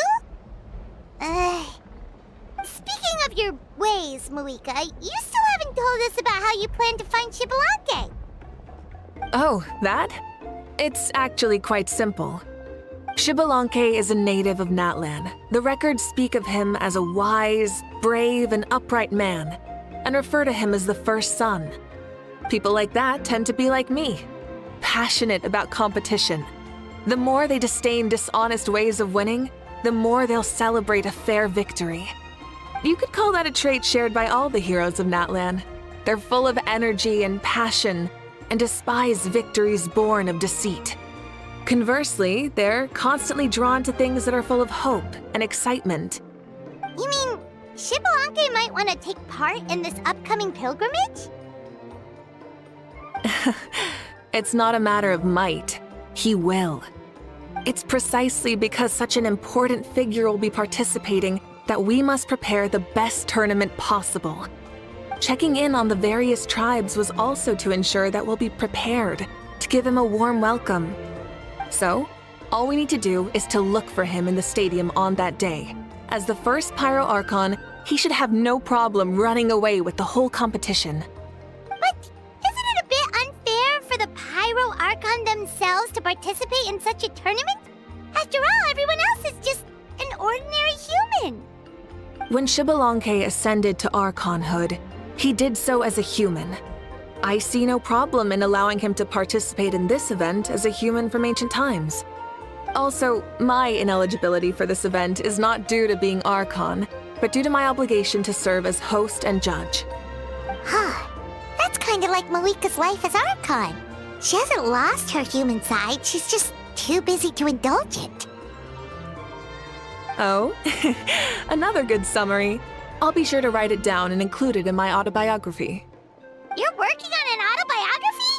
Speaking of your ways, Moika, you still haven't told us about how you plan to find Xbalanque. Oh, that? It's actually quite simple. Xbalanque is a native of Natlan. The records speak of him as a wise, brave, and upright man, and refer to him as the first son. People like that tend to be like me, passionate about competition. The more they disdain dishonest ways of winning, the more they'll celebrate a fair victory. You could call that a trait shared by all the heroes of Natlan. They're full of energy and passion, and despise victories born of deceit. Conversely, they're constantly drawn to things that are full of hope and excitement. You mean Xbalanque might want to take part in this upcoming pilgrimage? It's not a matter of might. He will. It's precisely because such an important figure will be participating that we must prepare the best tournament possible. Checking in on the various tribes was also to ensure that we'll be prepared to give him a warm welcome. So, all we need to do is to look for him in the stadium on that day. As the first Pyro Archon, he should have no problem running away with the whole competition. But isn't it a bit unfair for the Pyro Archon themselves to participate in such a tournament? After all, everyone else is just an ordinary human. When Xbalanque ascended to Archonhood, he did so as a human. I see no problem in allowing him to participate in this event as a human from ancient times. Also, my ineligibility for this event is not due to being Archon, but due to my obligation to serve as host and judge. Huh. That's kind of like Malika's life as Archon. She hasn't lost her human side, she's just too busy to indulge it. Oh, another good summary. I'll be sure to write it down and include it in my autobiography. You're working on an autobiography?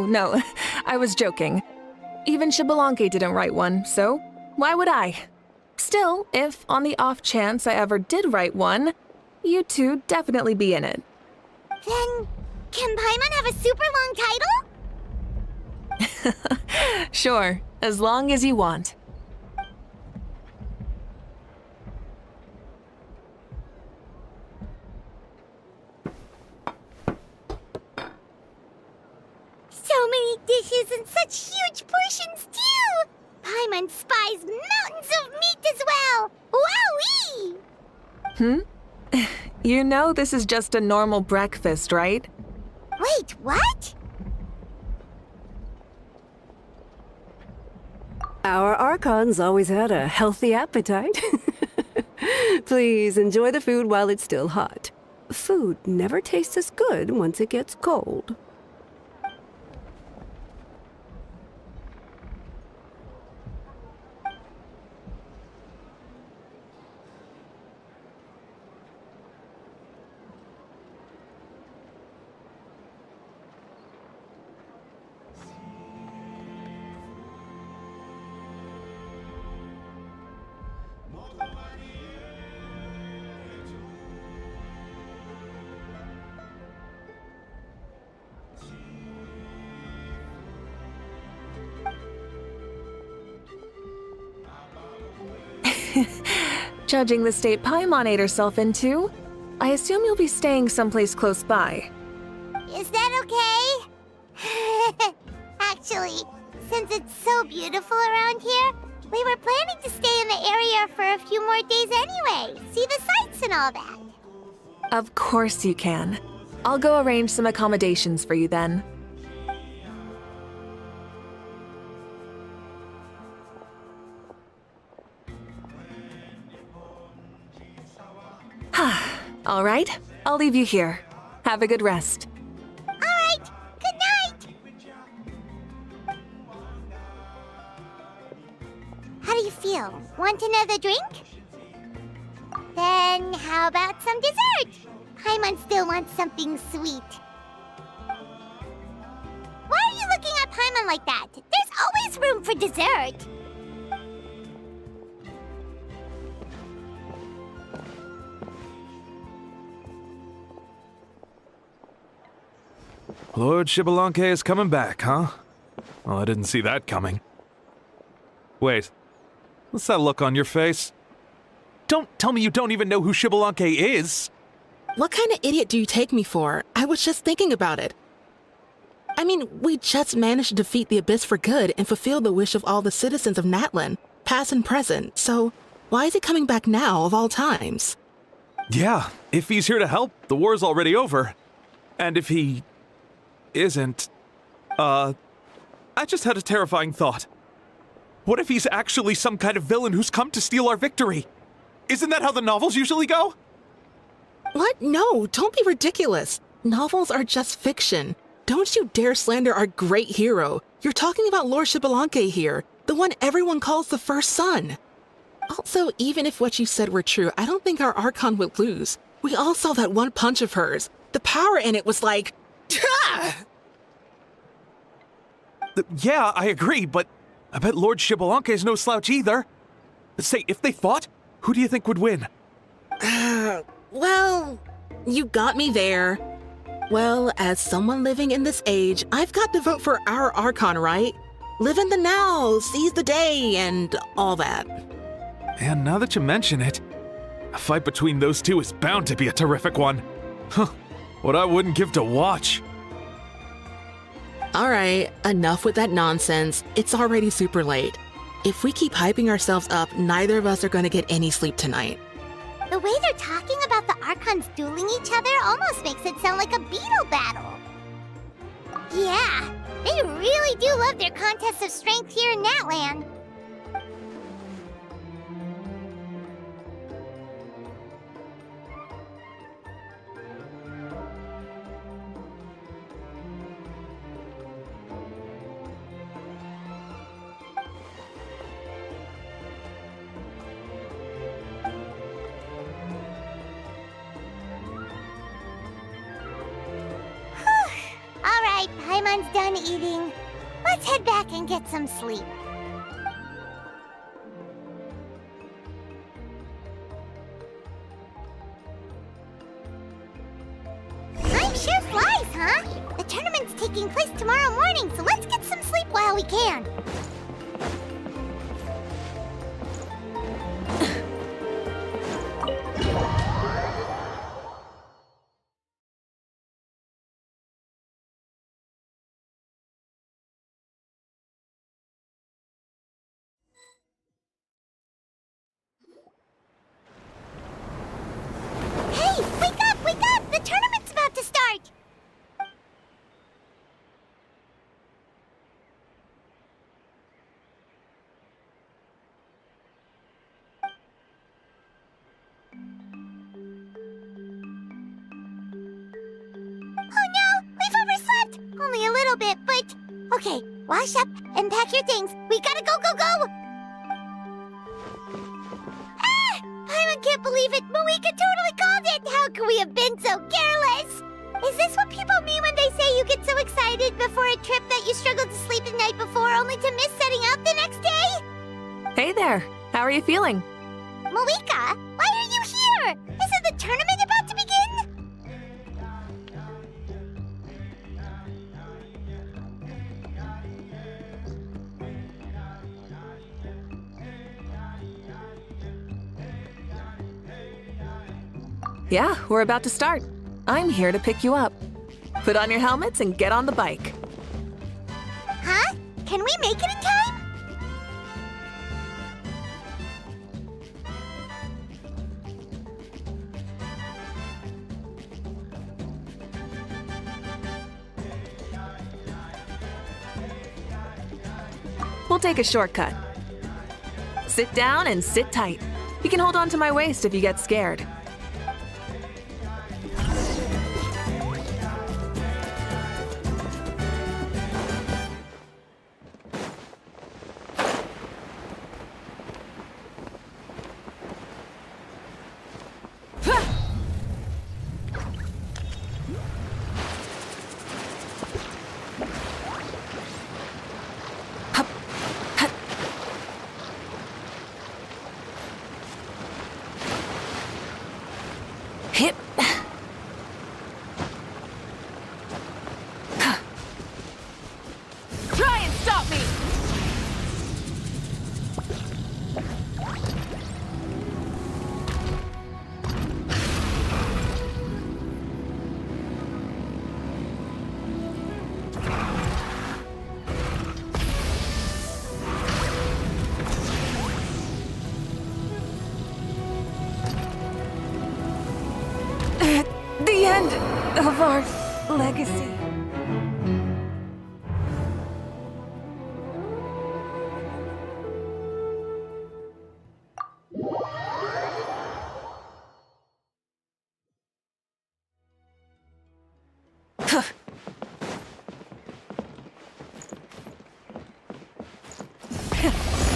No, I was joking. Even Xbalanque didn't write one, so why would I? Still, if on the off chance I ever did write one, you two definitely be in it. Then, can Paimon have a super long title? Sure, as long as you want. So many dishes and such huge portions, too! Paimon spies mountains of meat as well! Wowee! You know this is just a normal breakfast, right? Wait, what? Our Archons always had a healthy appetite. Please enjoy the food while it's still hot. Food never tastes as good once it gets cold. Judging the state Paimon ate herself into, I assume you'll be staying someplace close by. Is that okay? Actually, since it's so beautiful around here, we were planning to stay in the area for a few more days anyway. See the sights and all that. Of course you can. I'll go arrange some accommodations for you then. All right, I'll leave you here. Have a good rest. All right, good night! How do you feel? Want another drink? Then how about some dessert? Paimon still wants something sweet. Why are you looking at Paimon like that? There's always room for dessert. Lord Xbalanque is coming back, huh? Well, I didn't see that coming. Wait, what's that look on your face? Don't tell me you don't even know who Xbalanque is! What kind of idiot do you take me for? I was just thinking about it. I mean, we just managed to defeat the Abyss for good and fulfill the wish of all the citizens of Natlan, past and present, so why is he coming back now of all times? Yeah, if he's here to help, the war's already over. And if he isn't, I just had a terrifying thought. What if he's actually some kind of villain who's come to steal our victory? Isn't that how the novels usually go? What? No, don't be ridiculous. Novels are just fiction. Don't you dare slander our great hero. You're talking about Lord Xbalanque here, the one everyone calls the first son. Also, even if what you said were true, I don't think our Archon would lose. We all saw that one punch of hers. The power in it was like... Yeah, I agree, but I bet Lord Xbalanque is no slouch either. Say, if they fought, who do you think would win? Well, You got me there. Well, as someone living in this age, I've got to vote for our Archon, right? Live in the now, seize the day, and all that. And now that you mention it, a fight between those two is bound to be a terrific one. Huh, what I wouldn't give to watch. All right, enough with that nonsense. It's already super late. If we keep hyping ourselves up, neither of us are going to get any sleep tonight. The way they're talking about the Archons dueling each other almost makes it sound like a beetle battle. Yeah, they really do love their contests of strength here in Natlan. Alright, Paimon's done eating. Let's head back and get some sleep. Time sure flies, huh? The tournament's taking place tomorrow morning, so let's get some sleep while we can. Hey, wake up, wake up! The tournament's about to start! Oh no, we've overslept! Only a little bit, but... Okay, wash up and pack your things. We gotta go, go, go! Ah! Paimon can't believe it! Moeka totally called it! How could we have been so careless? Is this what people mean when they say you get so excited before a trip that you struggled to sleep the night before only to miss setting out the next day? Hey there. How are you feeling? Moeka, why are you here? Isn't the tournament about to begin? Yeah, we're about to start. I'm here to pick you up. Put on your helmets and get on the bike. Huh? Can we make it in time? We'll take a shortcut. Sit down and sit tight. You can hold on to my waist if you get scared. Hip. Try and stop me! The end of our legacy.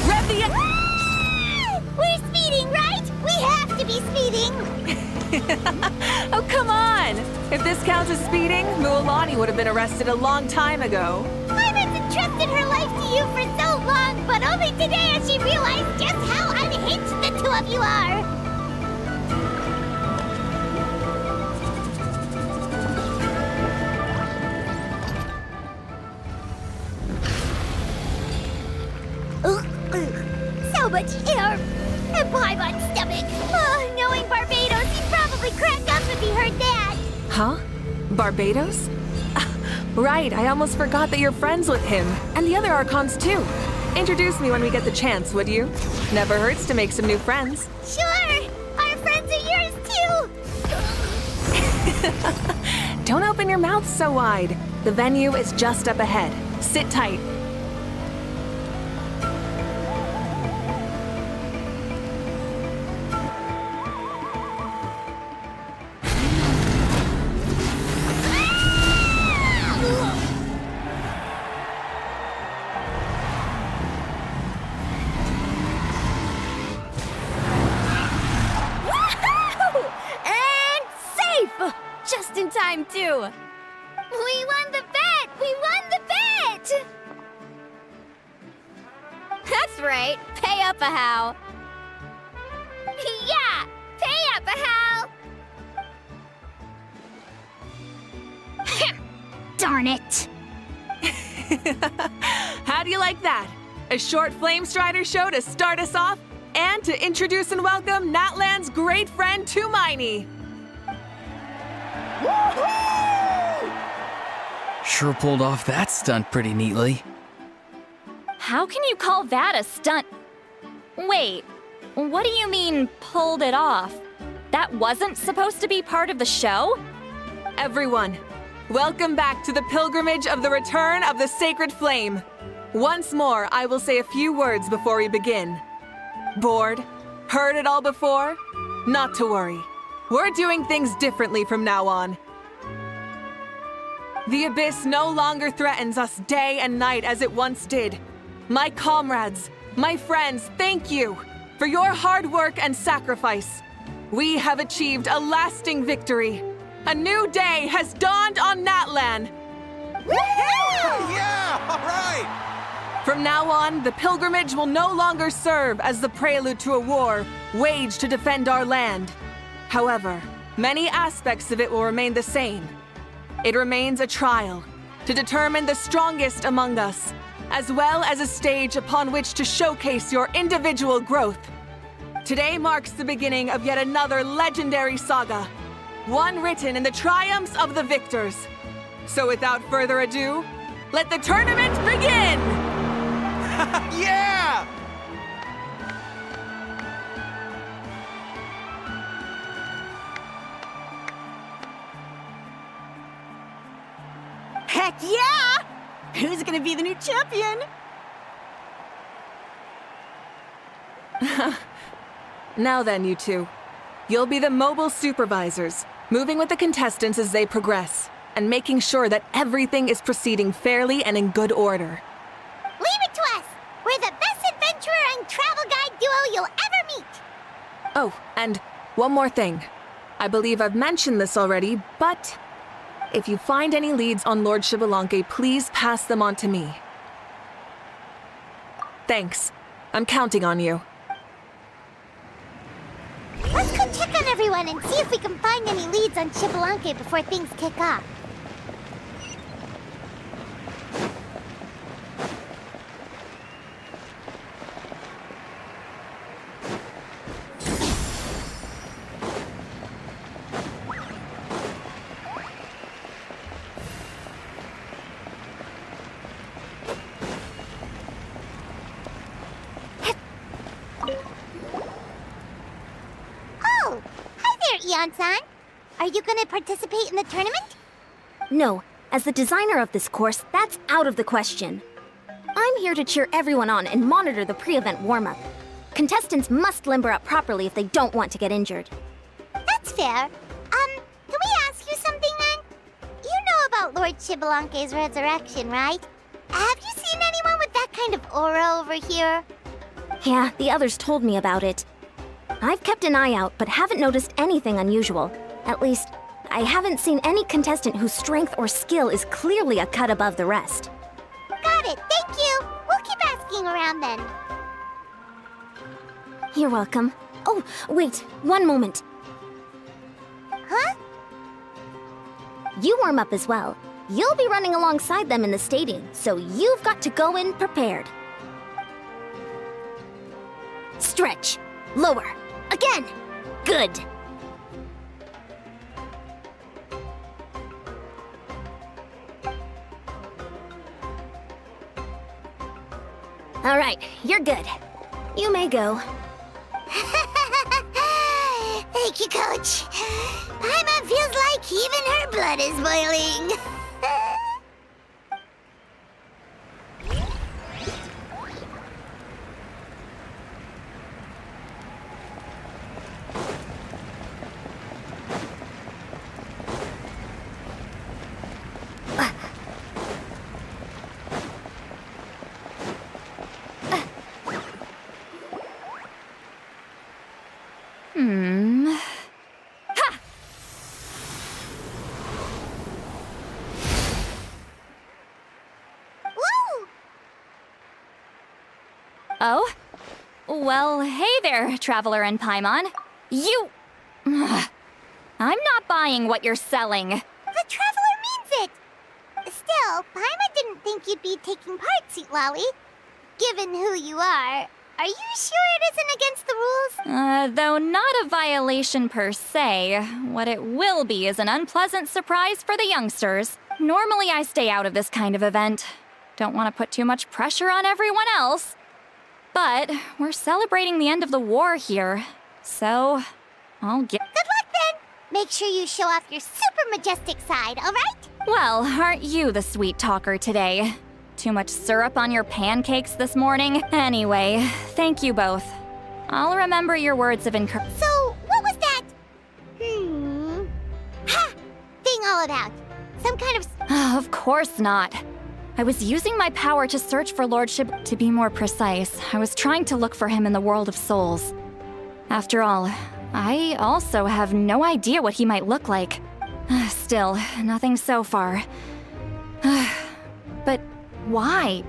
Rev the We're speeding, right? We have to be speeding! Oh, come on! If this counts as speeding, Mualani would have been arrested a long time ago. Paimon's entrusted her life to you for so long, but only today has she realized just how unhinged the two of you are! Ugh, ugh. So much air and pie-bot stomach. Oh, knowing Barbados, he'd probably crack up if he heard that. Huh? Barbados? Right, I almost forgot that you're friends with him, and the other Archons too. Introduce me when we get the chance, would you? Never hurts to make some new friends. Sure, our friends are yours too. Don't open your mouth so wide. The venue is just up ahead. Sit tight. Just in time, too. We won the bet! We won the bet! That's right. Pay up a how. Yeah! Pay up a how! Darn it! How do you like that? A short Flame Strider show to start us off, and to introduce and welcome Natlan's great friend Tumaini. Sure pulled off that stunt pretty neatly. How can you call that a stunt? Wait, what do you mean, pulled it off? That wasn't supposed to be part of the show? Everyone, welcome back to the pilgrimage of the return of the sacred flame. Once more, I will say a few words before we begin. Bored? Heard it all before? Not to worry. We're doing things differently from now on. The abyss no longer threatens us day and night as it once did. My comrades, my friends, thank you for your hard work and sacrifice. We have achieved a lasting victory. A new day has dawned on Natlan. Yeah, all right! From now on, the pilgrimage will no longer serve as the prelude to a war waged to defend our land. However, many aspects of it will remain the same. It remains a trial to determine the strongest among us, as well as a stage upon which to showcase your individual growth. Today marks the beginning of yet another legendary saga, one written in the triumphs of the victors. So without further ado, let the tournament begin! Yeah! Heck yeah! Who's gonna be the new champion? Now then, you two. You'll be the mobile supervisors, moving with the contestants as they progress, and making sure that everything is proceeding fairly and in good order. Leave it to us! We're the best adventurer and travel guide duo you'll ever meet! Oh, and one more thing. I believe I've mentioned this already, but if you find any leads on Lord Xbalanque, please pass them on to me. Thanks. I'm counting on you. Let's go check on everyone and see if we can find any leads on Xbalanque before things kick off. Eon-san, are you going to participate in the tournament? No, as the designer of this course, that's out of the question. I'm here to cheer everyone on and monitor the pre-event warm-up. Contestants must limber up properly if they don't want to get injured. That's fair. Can we ask you something then? You know about Lord Xbalanque's resurrection, right? Have you seen anyone with that kind of aura over here? Yeah, the others told me about it. I've kept an eye out, but haven't noticed anything unusual. At least, I haven't seen any contestant whose strength or skill is clearly a cut above the rest. Got it, thank you! We'll keep asking around then. You're welcome. Oh, wait, one moment. Huh? You warm up as well. You'll be running alongside them in the stadium, so you've got to go in prepared. Stretch. Lower. Again. Good. All right, you're good. You may go. Thank you, Coach. Paimon feels like even her blood is boiling. Oh? Well, hey there, Traveler and Paimon. You... I'm not buying what you're selling. The Traveler means it! Still, Paimon didn't think you'd be taking part, Sweet Lolly. Given who you are you sure it isn't against the rules? Though not a violation per se, what it will be is an unpleasant surprise for the youngsters. Normally I stay out of this kind of event. Don't want to put too much pressure on everyone else. But we're celebrating the end of the war here, so I'll get... Good luck then! Make sure you show off your super majestic side, alright? Well, aren't you the sweet talker today? Too much syrup on your pancakes this morning? Anyway, thank you both. I'll remember your words of encouragement. So, what was that? Ha! Thing all about? Some kind of... Of course not. I was using my power to search for Lordship. To be more precise, I was trying to look for him in the world of souls. After all, I also have no idea what he might look like. Still, nothing so far. But why?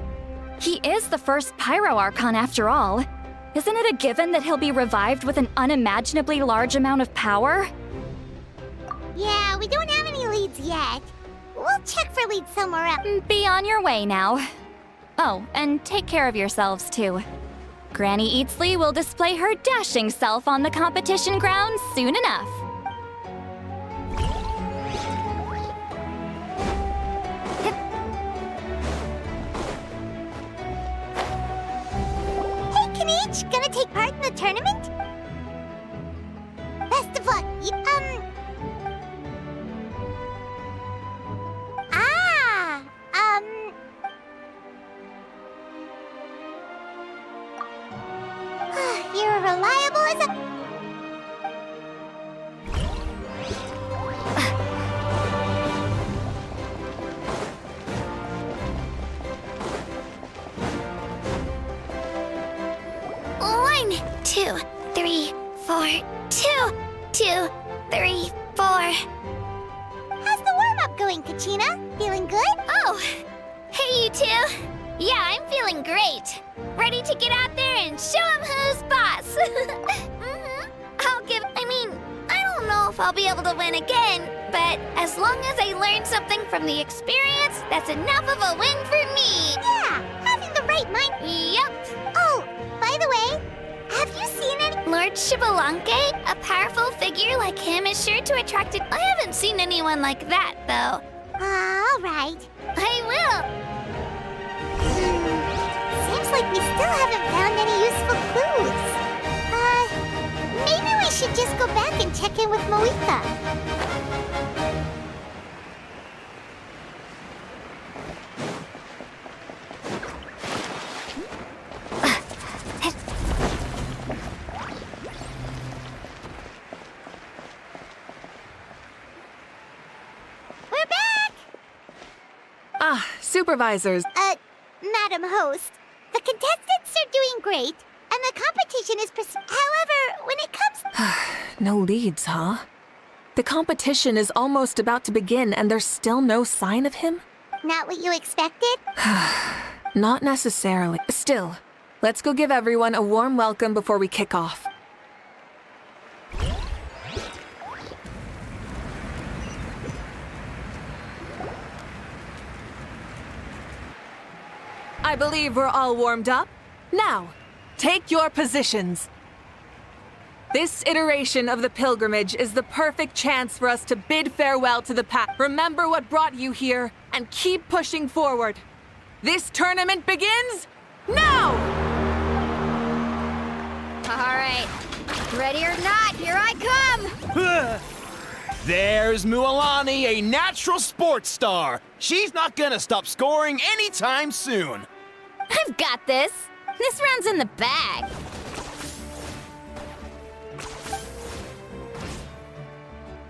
He is the first Pyro Archon after all. Isn't it a given that he'll be revived with an unimaginably large amount of power? Yeah, we don't have any leads yet. We'll check for leads somewhere else. Be on your way now. Oh, and take care of yourselves too. Granny Eatsley will display her dashing self on the competition grounds soon enough. Hey, Kanich, gonna take part in the tournament? Best of luck. You're reliable as a... One, 2, 3, 4, 2, 2, 3, 4. How's the warm-up going, Kachina? Feeling good? Oh, hey you two. Yeah, I'm feeling great. Ready to get out there and show him who's boss. I don't know if I'll be able to win again, but as long as I learn something from the experience, that's enough of a win for me. Yeah, having the right mind. Yep. Oh, by the way, have you seen any... Lord Shibalanke? A powerful figure like him is sure to attract it. I haven't seen anyone like that, though. All right. I will. Seems like we still haven't found any useful clues. Maybe we should just go back and check in with Moika. We're back! Ah, supervisors. Madam Host, the contestants are doing great, and the competition is However, when it comes... No leads, huh? The competition is almost about to begin and there's still no sign of him? Not what you expected? Not necessarily. Still, let's go give everyone a warm welcome before we kick off. I believe we're all warmed up. Now, take your positions. This iteration of the pilgrimage is the perfect chance for us to bid farewell to the past. Remember what brought you here and keep pushing forward. This tournament begins now! All right. Ready or not, here I come! There's Mualani, a natural sports star. She's not gonna stop scoring anytime soon. I've got this. This round's in the bag.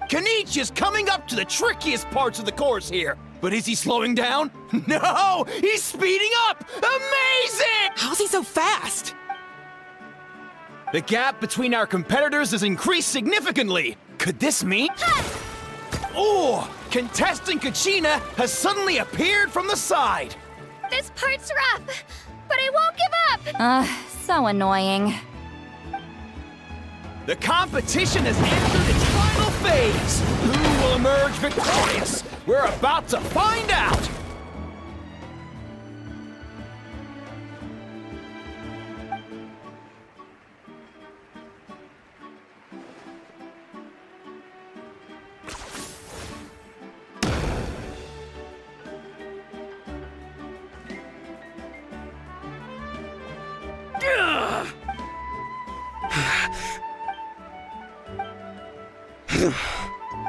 Kenichi is coming up to the trickiest parts of the course here. But is he slowing down? No! He's speeding up! Amazing! How's he so fast? The gap between our competitors has increased significantly. Could this mean... Oh! Contestant Kachina has suddenly appeared from the side. This part's rough, but I won't give up! So annoying. The competition has entered its final phase. Who will emerge victorious? We're about to find out.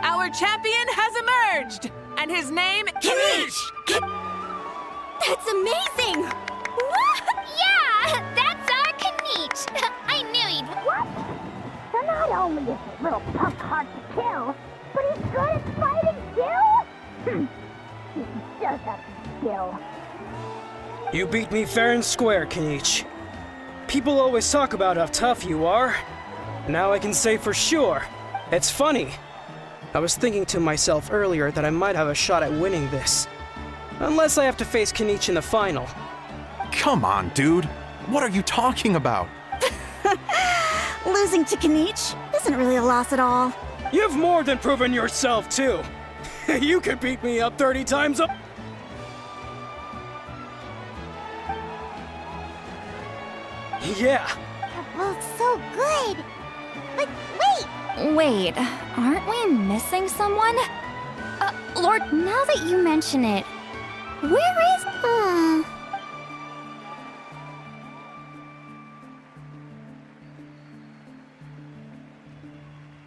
Our champion has emerged, and his name is... That's amazing! Yeah! That's our Kenichi! I knew he'd... What? So not only is this little punk hard to kill, but he's good at fighting too? He does have some skill. You beat me fair and square, Kenichi. People always talk about how tough you are. Now I can say for sure, it's funny. I was thinking to myself earlier that I might have a shot at winning this. Unless I have to face Kenichi in the final. Come on, dude. What are you talking about? Losing to Kenichi isn't really a loss at all. You've more than proven yourself, too. You could beat me up 30 times up. Yeah. You're both so good. But wait! Wait, aren't we missing someone? Lord, now that you mention it, where is...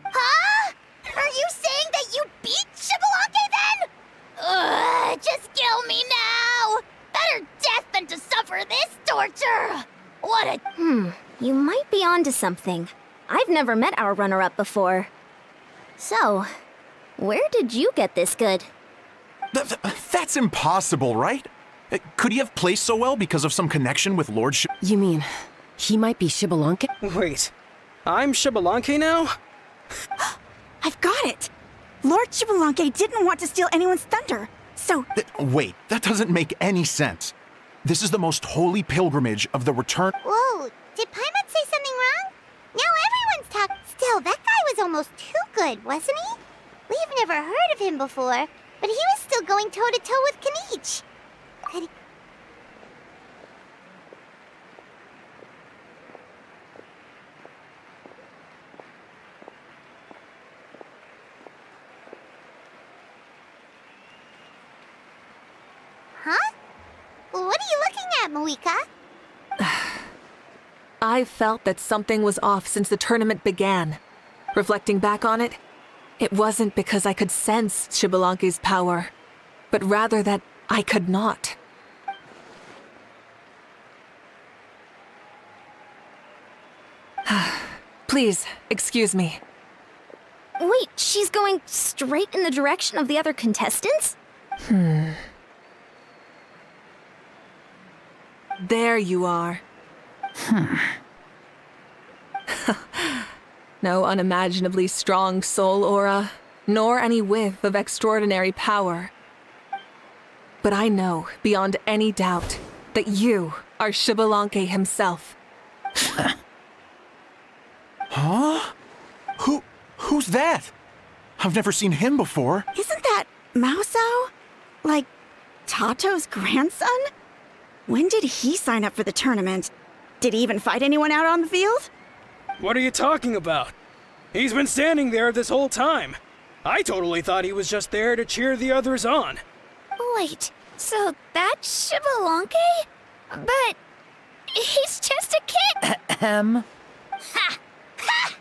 Huh? Are you saying that you beat Shibalake then? Ugh, just kill me now! Better death than to suffer this torture! What a... You might be onto something. I've never met our runner-up before. So, where did you get this good? That's impossible, right? Could he have placed so well because of some connection with Lord You mean, he might be Shibalanke? Wait, I'm Shibalanke now? I've got it! Lord Shibalanke didn't want to steal anyone's thunder, so... Wait, that doesn't make any sense. This is the most holy pilgrimage of the return... Whoa, did Paimon say something wrong? Now everyone's talking. Still, that guy was almost too good, wasn't he? We've never heard of him before, but he was still going toe-to-toe with Kenichi. Could he... Huh? What are you looking at, Moika? I felt that something was off since the tournament began. Reflecting back on it, it wasn't because I could sense Shibalanke's power, but rather that I could not. Please, excuse me. Wait, she's going straight in the direction of the other contestants? There you are. No unimaginably strong soul aura, nor any whiff of extraordinary power. But I know, beyond any doubt, that you are Shibalanke himself. Huh? Who's that? I've never seen him before. Isn't that Mauso? Like, Tato's grandson? When did he sign up for the tournament? Did he even fight anyone out on the field? What are you talking about? He's been standing there this whole time. I totally thought he was just there to cheer the others on. Wait, so that's Shibalonke? But he's just a kid. Ha! Ha!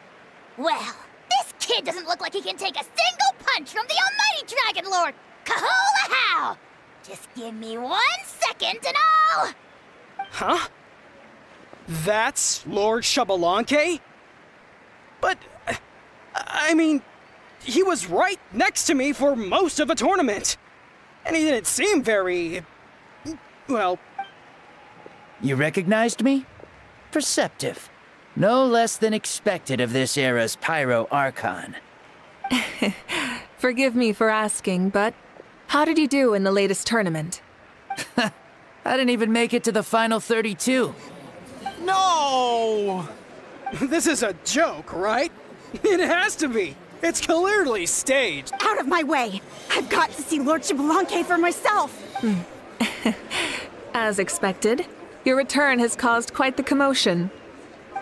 Well, this kid doesn't look like he can take a single punch from the almighty Dragon Lord! Kahola how! Just give me 1 second and I'll... Huh? That's Lord Shibalonke? But, I mean, he was right next to me for most of the tournament. And he didn't seem very... well... You recognized me? Perceptive. No less than expected of this era's Pyro Archon. Forgive me for asking, but how did you do in the latest tournament? I didn't even make it to the final 32. No! This is a joke, right? It has to be. It's clearly staged. Out of my way! I've got to see Lord Shibalonke for myself! As expected, your return has caused quite the commotion.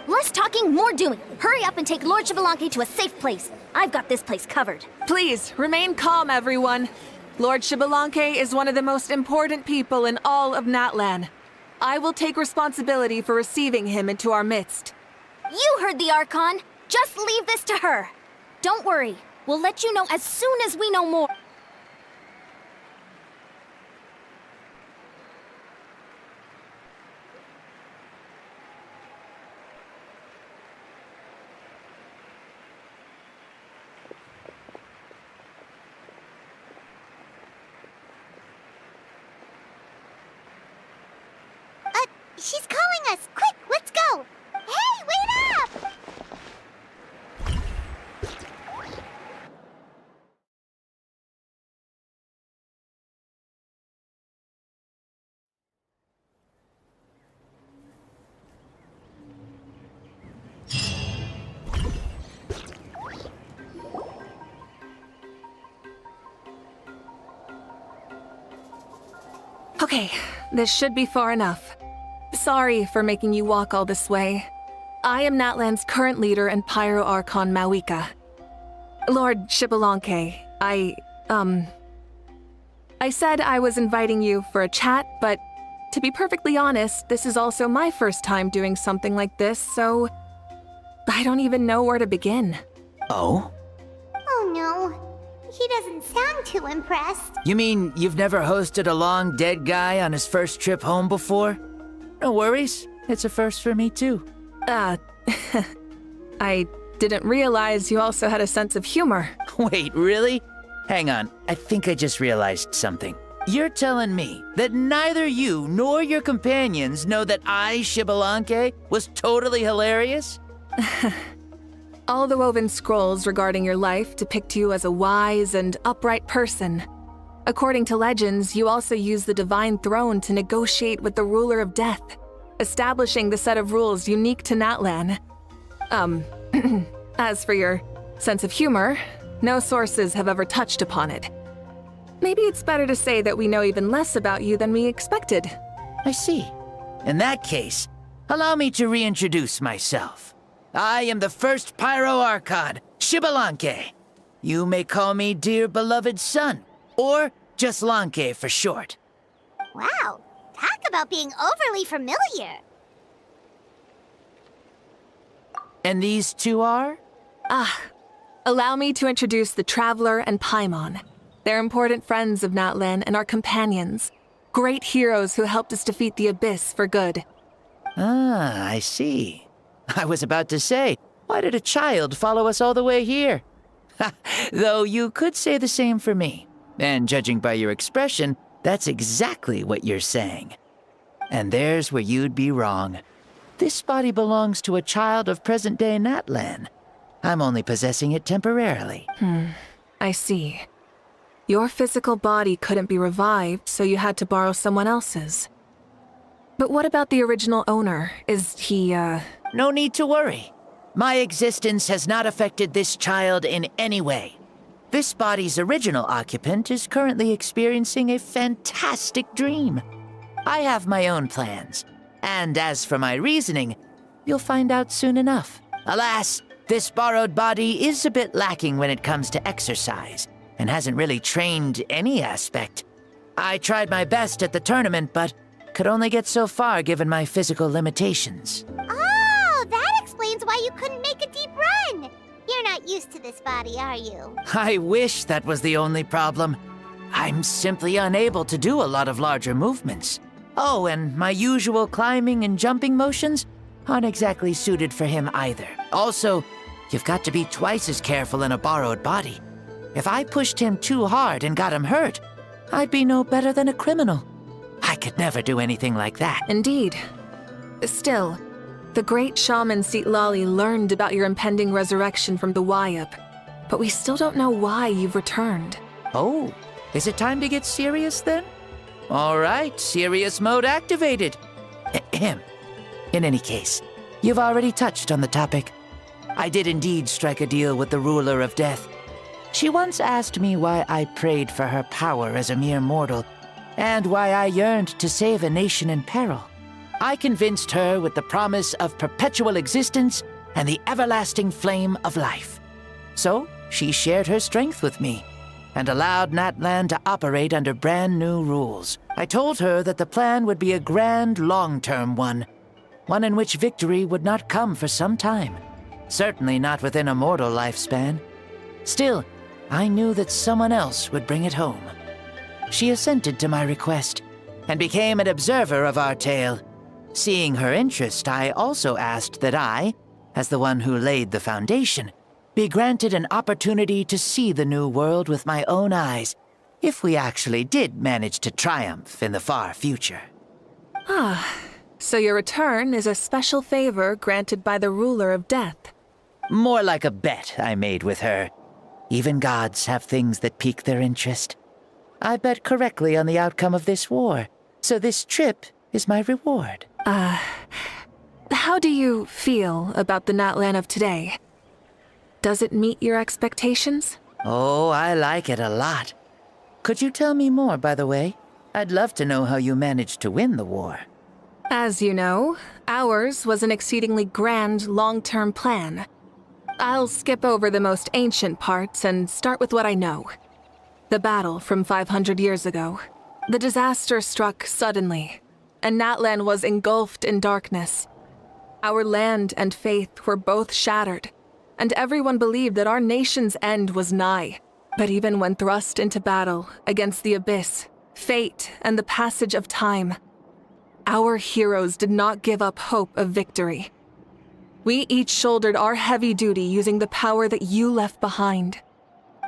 Less talking, more doing. Hurry up and take Lord Shibalonke to a safe place. I've got this place covered. Please, remain calm, everyone. Lord Shibalonke is one of the most important people in all of Natlan. I will take responsibility for receiving him into our midst. You heard the Archon. Just leave this to her. Don't worry. We'll let you know as soon as we know more. She's calling us! Quick, let's go! Hey, wait up! Okay, this should be far enough. Sorry for making you walk all this way. I am Natlan's current leader and Pyro Archon Mawika. Lord Shibalonke, I said I was inviting you for a chat, but to be perfectly honest, this is also my first time doing something like this, so I don't even know where to begin. Oh? Oh no. He doesn't sound too impressed. You mean you've never hosted a long dead guy on his first trip home before? No worries. It's a first for me, too. I didn't realize you also had a sense of humor. Wait, really? Hang on. I think I just realized something. You're telling me that neither you nor your companions know that I, Shibalonke, was totally hilarious? All the woven scrolls regarding your life depict you as a wise and upright person. According to legends, you also use the Divine Throne to negotiate with the Ruler of Death, establishing the set of rules unique to Natlan. As for your sense of humor, no sources have ever touched upon it. Maybe it's better to say that we know even less about you than we expected. I see. In that case, allow me to reintroduce myself. I am the first Pyro Archon, Shibalonke. You may call me dear beloved son, or just Lanke for short. Wow, talk about being overly familiar. And these two are? Allow me to introduce the Traveler and Paimon. They're important friends of Natlan and our companions. Great heroes who helped us defeat the Abyss for good. Ah, I see. I was about to say, why did a child follow us all the way here? Though you could say the same for me. And judging by your expression, that's exactly what you're saying. And there's where you'd be wrong. This body belongs to a child of present-day Natlan. I'm only possessing it temporarily. I see. Your physical body couldn't be revived, so you had to borrow someone else's. But what about the original owner? Is he, No need to worry. My existence has not affected this child in any way. This body's original occupant is currently experiencing a fantastic dream. I have my own plans, And as for my reasoning, you'll find out soon enough. Alas, this borrowed body is a bit lacking when it comes to exercise, and hasn't really trained any aspect. I tried my best at the tournament, but could only get so far given my physical limitations. Oh, that explains why you couldn't make a deep run. You're not used to this body, are you? I wish that was the only problem. I'm simply unable to do a lot of larger movements. Oh, and my usual climbing and jumping motions aren't exactly suited for him either. Also, you've got to be twice as careful in a borrowed body. If I pushed him too hard and got him hurt, I'd be no better than a criminal. I could never do anything like that. Indeed. Still, the great shaman Lali learned about your impending resurrection from the Wayup, but we still don't know why you've returned. Oh, is it time to get serious then? All right, serious mode activated. Ahem. In any case, you've already touched on the topic. I did indeed strike a deal with the ruler of death. She once asked me why I prayed for her power as a mere mortal, and why I yearned to save a nation in peril. I convinced her with the promise of perpetual existence and the everlasting flame of life. So she shared her strength with me, and allowed Natlan to operate under brand new rules. I told her that the plan would be a grand, long-term one in which victory would not come for some time. Certainly not within a mortal lifespan. Still, I knew that someone else would bring it home. She assented to my request, and became an observer of our tale. Seeing her interest, I also asked that I, as the one who laid the foundation, be granted an opportunity to see the new world with my own eyes, if we actually did manage to triumph in the far future. Ah, so your return is a special favor granted by the ruler of death. More like a bet I made with her. Even gods have things that pique their interest. I bet correctly on the outcome of this war, so this trip is my reward. How do you feel about the Natlan of today? Does it meet your expectations? Oh, I like it a lot. Could you tell me more, by the way? I'd love to know how you managed to win the war. As you know, ours was an exceedingly grand, long-term plan. I'll skip over the most ancient parts and start with what I know. The battle from 500 years ago. The disaster struck suddenly, and Natlan was engulfed in darkness. Our land and faith were both shattered, and everyone believed that our nation's end was nigh. But even when thrust into battle against the abyss, fate, and the passage of time, our heroes did not give up hope of victory. We each shouldered our heavy duty using the power that you left behind.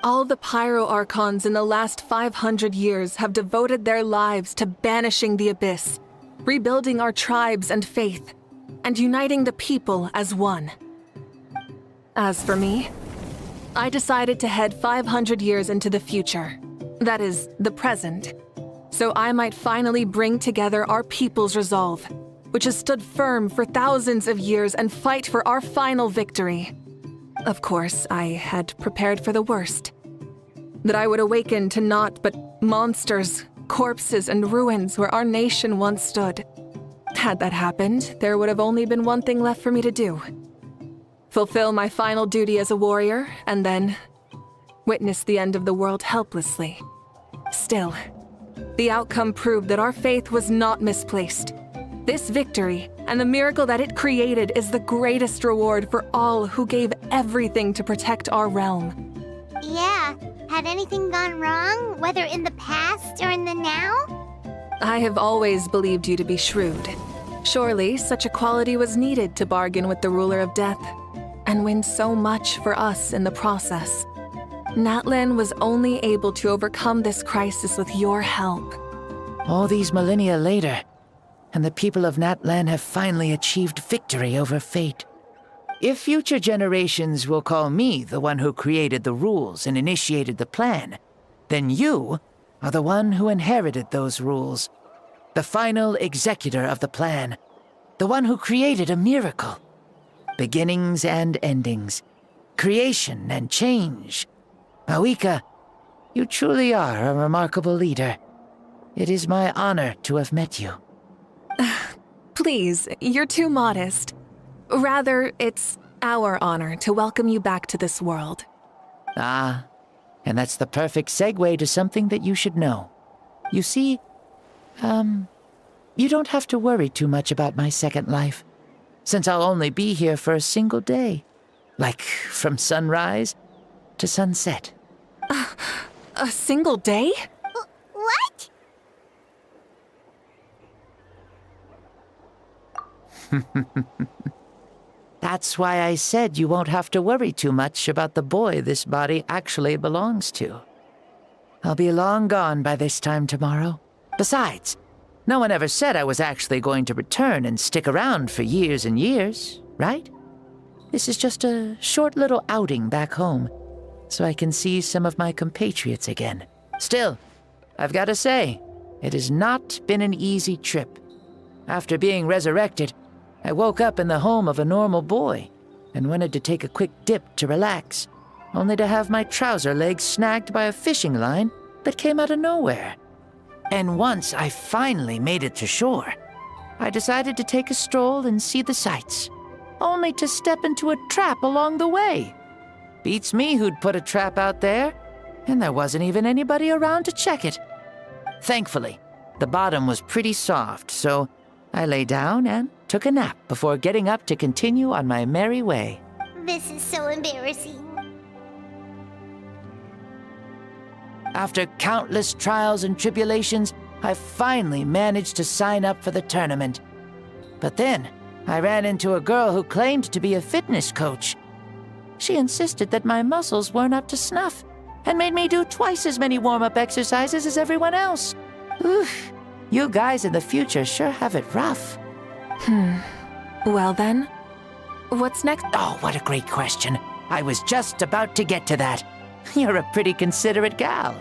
All the Pyro Archons in the last 500 years have devoted their lives to banishing the abyss, rebuilding our tribes and faith, and uniting the people as one. As for me, I decided to head 500 years into the future, that is, the present, so I might finally bring together our people's resolve, which has stood firm for thousands of years, and fight for our final victory. Of course, I had prepared for the worst. That I would awaken to naught but monsters, corpses, and ruins where our nation once stood. Had that happened, there would have only been one thing left for me to do. Fulfill my final duty as a warrior, and then witness the end of the world helplessly. Still, the outcome proved that our faith was not misplaced. This victory, and the miracle that it created, is the greatest reward for all who gave everything to protect our realm. Yeah, had anything gone wrong, whether in the past or in the now? I have always believed you to be shrewd. Surely, such a quality was needed to bargain with the ruler of death, and win so much for us in the process. Natlan was only able to overcome this crisis with your help. All these millennia later, and the people of Natlan have finally achieved victory over fate. If future generations will call me the one who created the rules and initiated the plan, then you are the one who inherited those rules. The final executor of the plan. The one who created a miracle. Beginnings and endings. Creation and change. Mawika, you truly are a remarkable leader. It is my honor to have met you. Please, you're too modest. Rather, it's our honor to welcome you back to this world. Ah, and that's the perfect segue to something that you should know. You see, you don't have to worry too much about my second life, since I'll only be here for a single day. Like, from sunrise to sunset. A single day? What? That's why I said you won't have to worry too much about the boy this body actually belongs to. I'll be long gone by this time tomorrow. Besides, no one ever said I was actually going to return and stick around for years and years, right? This is just a short little outing back home, so I can see some of my compatriots again. Still, I've got to say, it has not been an easy trip. After being resurrected, I woke up in the home of a normal boy and wanted to take a quick dip to relax, only to have my trouser legs snagged by a fishing line that came out of nowhere. And once I finally made it to shore, I decided to take a stroll and see the sights, only to step into a trap along the way. Beats me who'd put a trap out there, and there wasn't even anybody around to check it. Thankfully, the bottom was pretty soft, so I lay down and took a nap before getting up to continue on my merry way. This is so embarrassing. After countless trials and tribulations, I finally managed to sign up for the tournament. But then, I ran into a girl who claimed to be a fitness coach. She insisted that my muscles weren't up to snuff, and made me do twice as many warm-up exercises as everyone else. Oof, you guys in the future sure have it rough. Well then, what's next? Oh, what a great question. I was just about to get to that. You're a pretty considerate gal.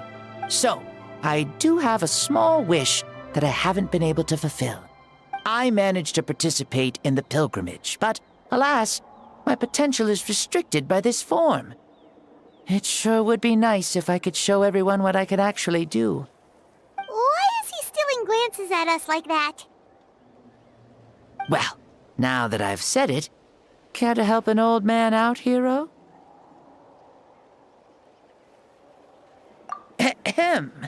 So, I do have a small wish that I haven't been able to fulfill. I managed to participate in the pilgrimage, but alas, my potential is restricted by this form. It sure would be nice if I could show everyone what I can actually do. Why is he stealing glances at us like that? Well, now that I've said it, care to help an old man out, hero? Ahem.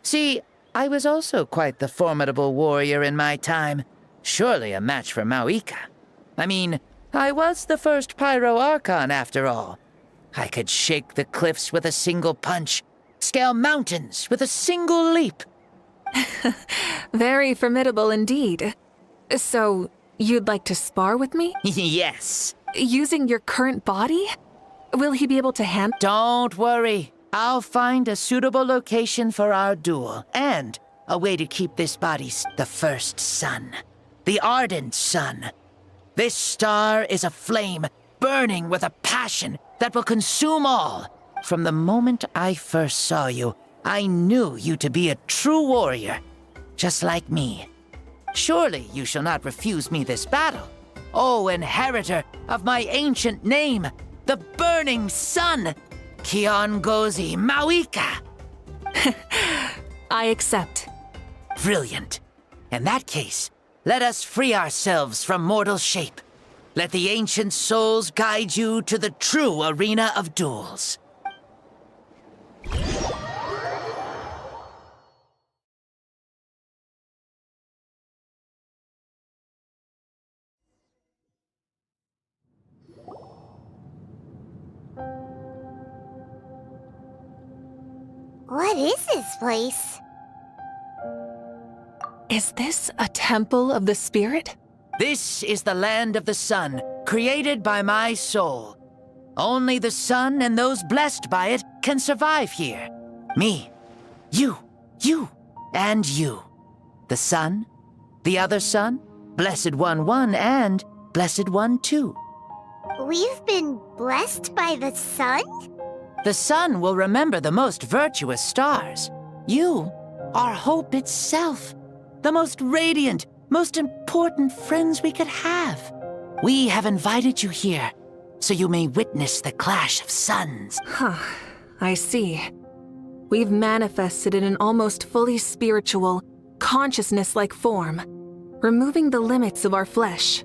See, I was also quite the formidable warrior in my time. Surely a match for Mauika. I mean, I was the first Pyro Archon after all. I could shake the cliffs with a single punch, scale mountains with a single leap. Very formidable indeed. So, you'd like to spar with me? Yes. Using your current body? Will he be able to handle? Don't worry. I'll find a suitable location for our duel, and a way to keep this body the first sun. The ardent sun. This star is a flame, burning with a passion that will consume all. From the moment I first saw you, I knew you to be a true warrior, just like me. Surely you shall not refuse me this battle, O inheritor of my ancient name, the burning sun, Kiongozi Mauika. I accept. Brilliant. In that case, let us free ourselves from mortal shape. Let the ancient souls guide you to the true arena of duels. What is this place? Is this a temple of the spirit? This is the land of the sun, created by my soul. Only the sun and those blessed by it can survive here. Me, you, and you. The sun, the other sun, Blessed One 1, and Blessed One 2. We've been blessed by the sun? The sun will remember the most virtuous stars. You are hope itself. The most radiant, most important friends we could have. We have invited you here, so you may witness the clash of suns. Huh, I see. We've manifested in an almost fully spiritual, consciousness-like form. removing the limits of our flesh.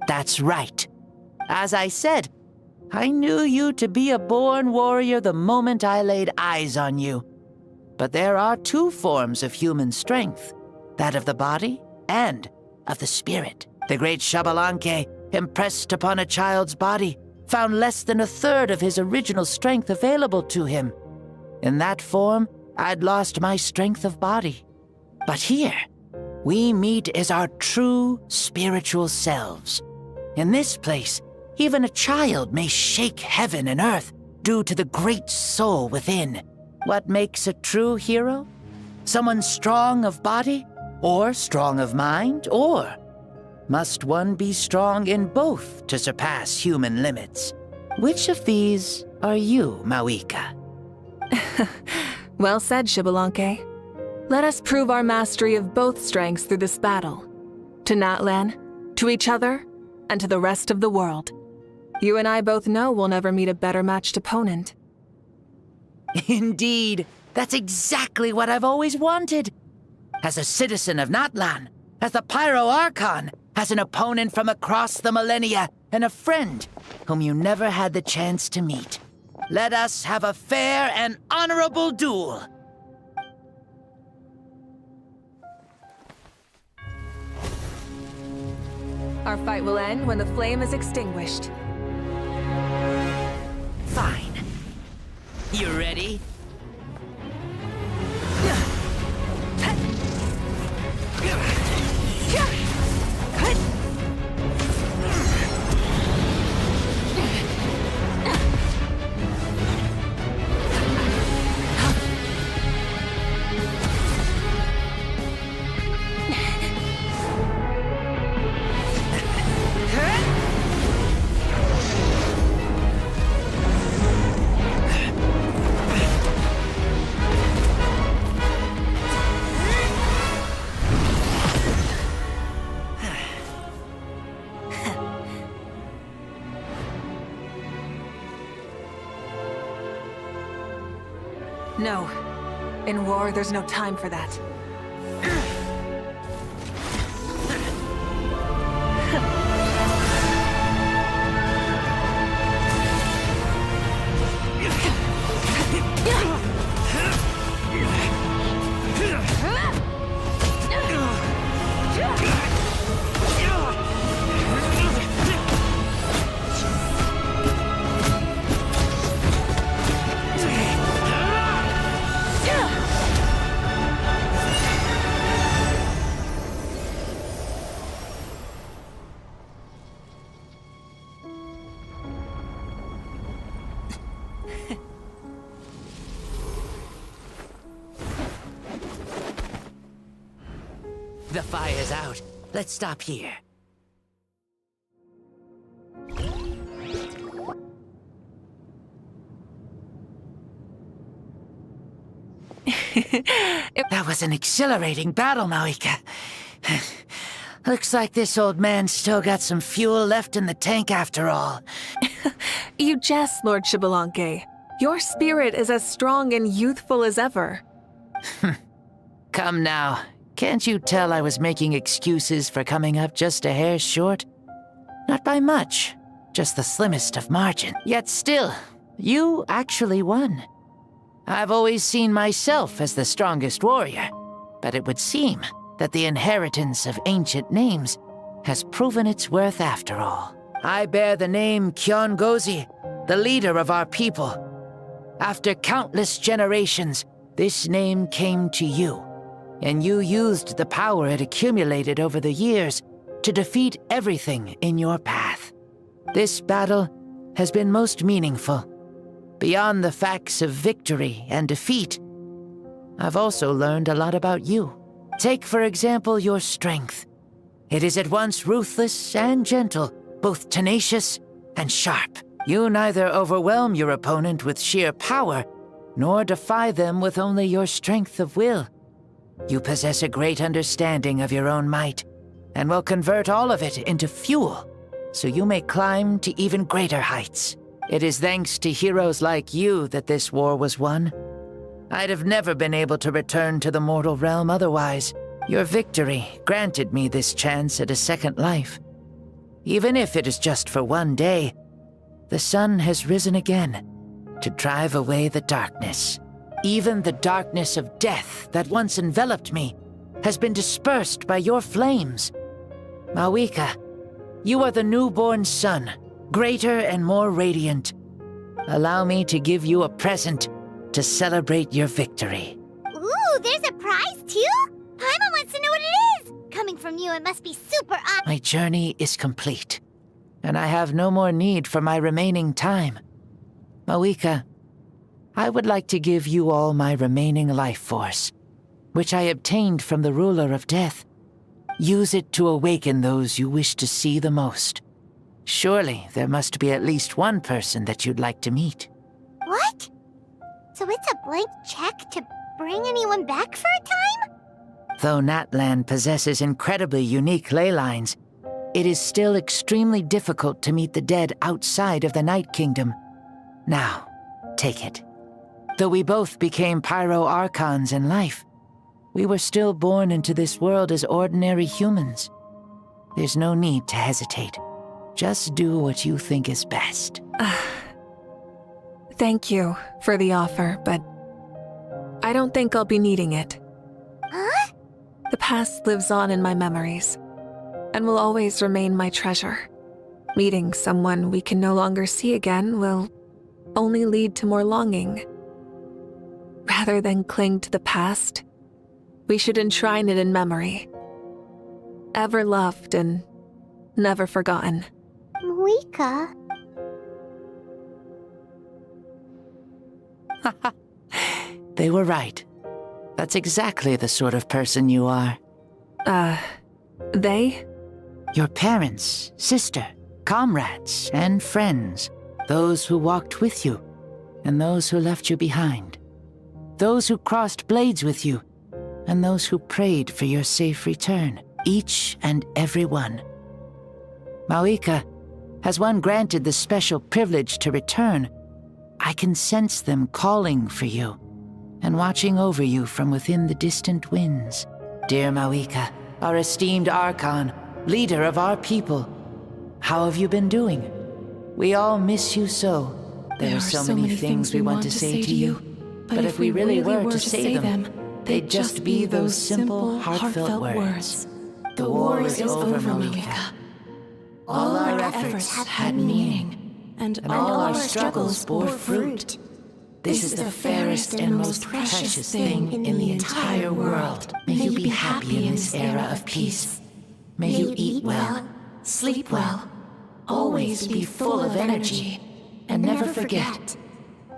That's right. As I said, I knew you to be a born warrior the moment I laid eyes on you. But there are two forms of human strength, that of the body and of the spirit. The great Xbalanque, impressed upon a child's body, found less than a third of his original strength available to him. In that form, I'd lost my strength of body. But here, we meet as our true spiritual selves. In this place, even a child may shake heaven and earth due to the great soul within. What makes a true hero? Someone strong of body, or strong of mind, or must one be strong in both to surpass human limits? Which of these are you, Mawika? Well said, Xbalanque. Let us prove our mastery of both strengths through this battle. To Natlan, to each other, and to the rest of the world. You and I both know we'll never meet a better matched opponent. Indeed, that's exactly what I've always wanted. As a citizen of Natlan, as the Pyro Archon, as an opponent from across the millennia, and a friend whom you never had the chance to meet. Let us have a fair and honorable duel. Our fight will end when the flame is extinguished. Fine. You ready? No. In war, there's no time for that. The fire's out. Let's stop here. That was an exhilarating battle, Mawika. Looks like this old man's still got some fuel left in the tank after all. You jest, Lord Xbalanque. Your spirit is as strong and youthful as ever. Come now. Can't you tell I was making excuses for coming up just a hair short? Not by much, just the slimmest of margin. Yet still, you actually won. I've always seen myself as the strongest warrior, but it would seem that the inheritance of ancient names has proven its worth after all. I bear the name Kiongozi, the leader of our people. After countless generations, this name came to you, and you used the power it accumulated over the years to defeat everything in your path. This battle has been most meaningful. Beyond the facts of victory and defeat, I've also learned a lot about you. Take, for example, your strength. It is at once ruthless and gentle, both tenacious and sharp. You neither overwhelm your opponent with sheer power, nor defy them with only your strength of will. You possess a great understanding of your own might, and will convert all of it into fuel, so you may climb to even greater heights. It is thanks to heroes like you that this war was won. I'd have never been able to return to the mortal realm otherwise. Your victory granted me this chance at a second life. Even if it is just for one day, the sun has risen again to drive away the darkness. Even the darkness of death that once enveloped me has been dispersed by your flames. Mawika, you are the newborn sun, greater and more radiant. Allow me to give you a present to celebrate your victory. Ooh, there's a prize too? Paimon wants to know what it is! Coming from you, it must be super My journey is complete, and I have no more need for my remaining time. Mawika, I would like to give you all my remaining life force, which I obtained from the ruler of death. Use it to awaken those you wish to see the most. Surely there must be at least one person that you'd like to meet. What? So it's a blank check to bring anyone back for a time? Though Natlan possesses incredibly unique ley lines, it is still extremely difficult to meet the dead outside of the Night Kingdom. Now, take it. Though we both became Pyro-Archons in life, we were still born into this world as ordinary humans. There's no need to hesitate. Just do what you think is best. Thank you for the offer, but I don't think I'll be needing it. Huh? The past lives on in my memories, and will always remain my treasure. Meeting someone we can no longer see again will only lead to more longing. Rather than cling to the past, we should enshrine it in memory. Ever loved and never forgotten. Mawika. They were right. That's exactly the sort of person you are. They? Your parents, sister, comrades, and friends. Those who walked with you, and those who left you behind. Those who crossed blades with you, and those who prayed for your safe return. Each and every one. Mawika, has one granted the special privilege to return, I can sense them calling for you, and watching over you from within the distant winds. Dear Mawika, our esteemed Archon, leader of our people, how have you been doing? We all miss you so. There are so many things we want to say to you, but if we really were to say them, they'd just be those simple, heartfelt words. The war is over, Mawika. All our efforts had meaning, and all our struggles bore fruit. This is the fairest and most precious thing in the entire world. May you be happy in this era of peace. May you eat well, sleep well, always be full of energy, and never forget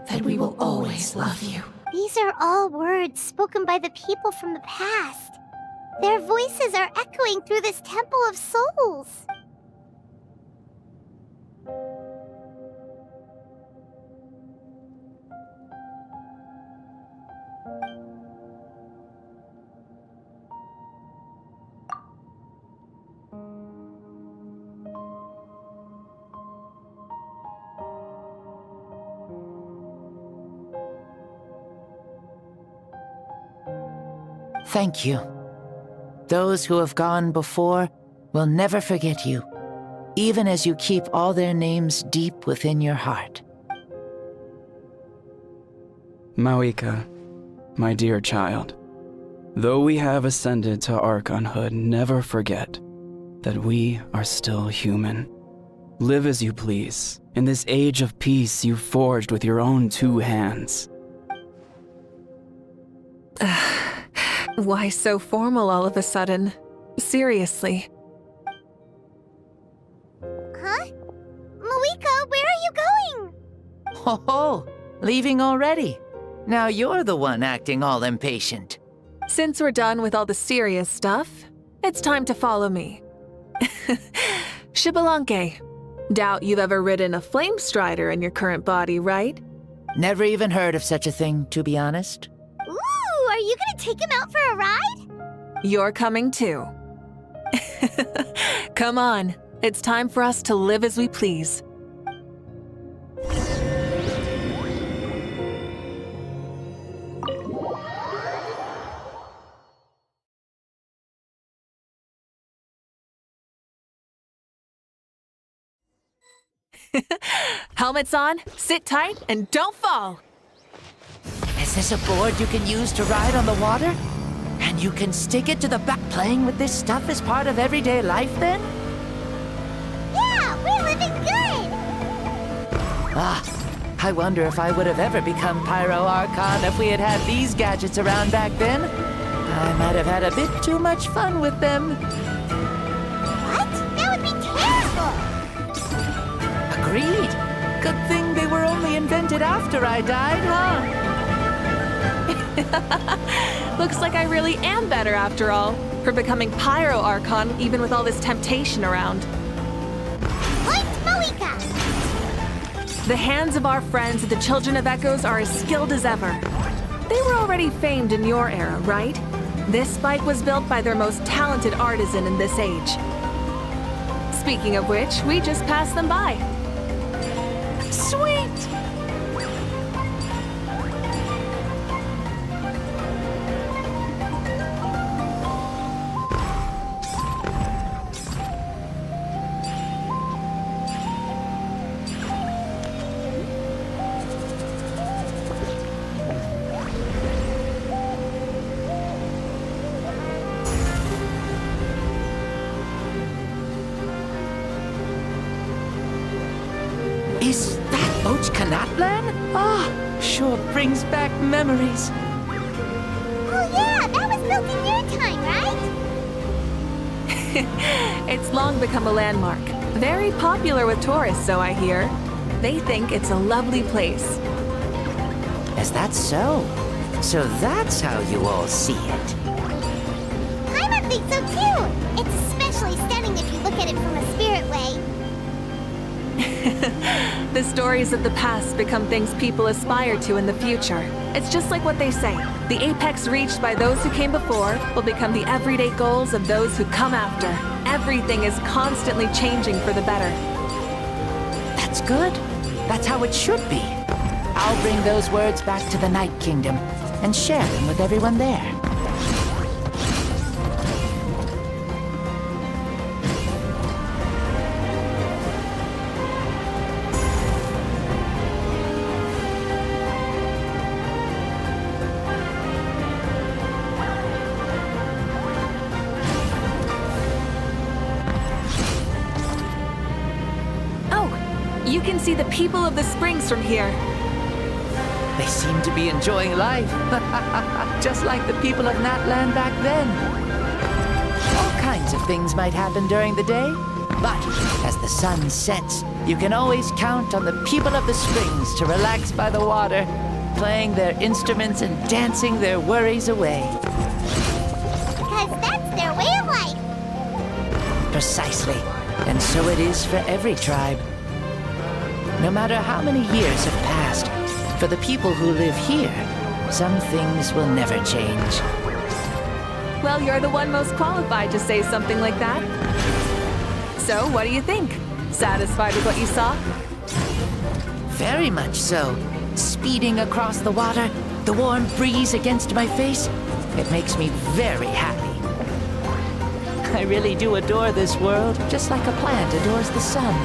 that we will always love you. These are all words spoken by the people from the past. Their voices are echoing through this Temple of Souls. Thank you. Those who have gone before will never forget you, even as you keep all their names deep within your heart. Mawika, my dear child, though we have ascended to Archonhood, never forget that we are still human. Live as you please, in this age of peace you forged with your own 2 hands. Why so formal all of a sudden? Seriously. Huh? Mawika, where are you going? Oh, leaving already? Now you're the one acting all impatient. Since we're done with all the serious stuff, it's time to follow me. Xbalanque, doubt you've ever ridden a flame strider in your current body, right? Never even heard of such a thing, to be honest. Ooh, are you gonna take him out for a ride? You're coming too. Come on, it's time for us to live as we please. Helmets on, sit tight, and don't fall. Is this a board you can use to ride on the water? And you can stick it to the back. Playing with this stuff is part of everyday life then? Yeah, we're living good! Ah, I wonder if I would have ever become Pyro Archon if we had had these gadgets around back then. I might have had a bit too much fun with them. What? That would be terrible! Agreed. Good thing they were only invented after I died, huh? Looks like I really am better after all, for becoming Pyro Archon even with all this temptation around. Point Moika! The hands of our friends the Children of Echoes are as skilled as ever. They were already famed in your era, right? This spike was built by their most talented artisan in this age. Speaking of which, we just passed them by. Sweet! Is that Ochkanatlan? Ah, sure brings back memories. Oh yeah, that was built in your time, right? It's long become a landmark. Very popular with tourists, so I hear. They think it's a lovely place. Is that so? So that's how you all see it. Paimon thinks so too! It's especially stunning if you look at it from a spirit way. The stories of the past become things people aspire to in the future. It's just like what they say. The apex reached by those who came before will become the everyday goals of those who come after. Everything is constantly changing for the better. That's good. That's how it should be. I'll bring those words back to the Night Kingdom and share them with everyone there. You can see the people of the springs from here. They seem to be enjoying life. Just like the people of Natland back then. All kinds of things might happen during the day, but as the sun sets, you can always count on the people of the springs to relax by the water, playing their instruments and dancing their worries away. Because that's their way of life. Precisely. And so it is for every tribe. No matter how many years have passed, for the people who live here, some things will never change. Well, you're the one most qualified to say something like that. So, what do you think? Satisfied with what you saw? Very much so. Speeding across the water, the warm breeze against my face, it makes me very happy. I really do adore this world, just like a plant adores the sun.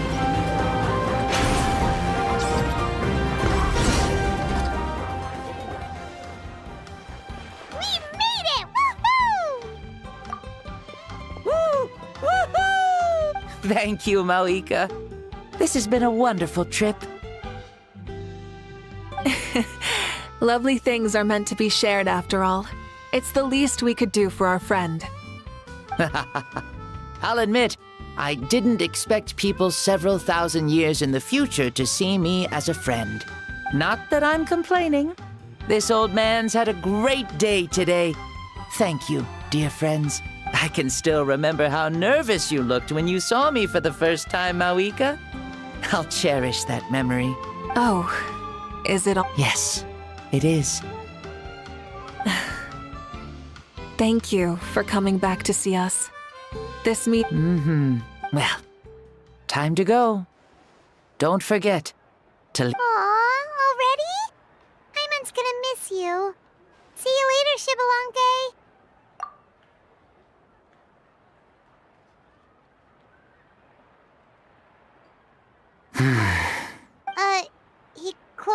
Thank you, Moika. This has been a wonderful trip. Lovely things are meant to be shared after all. It's the least we could do for our friend. I'll admit, I didn't expect people several thousand years in the future to see me as a friend. Not that I'm complaining. This old man's had a great day today. Thank you, dear friends. I can still remember how nervous you looked when you saw me for the first time, Moika. I'll cherish that memory. Oh, is it all? Yes, it is. Thank you for coming back to see us. This Well, time to go. Don't forget to... Aw, already? Paimon's gonna miss you. See you later, Shibalonke.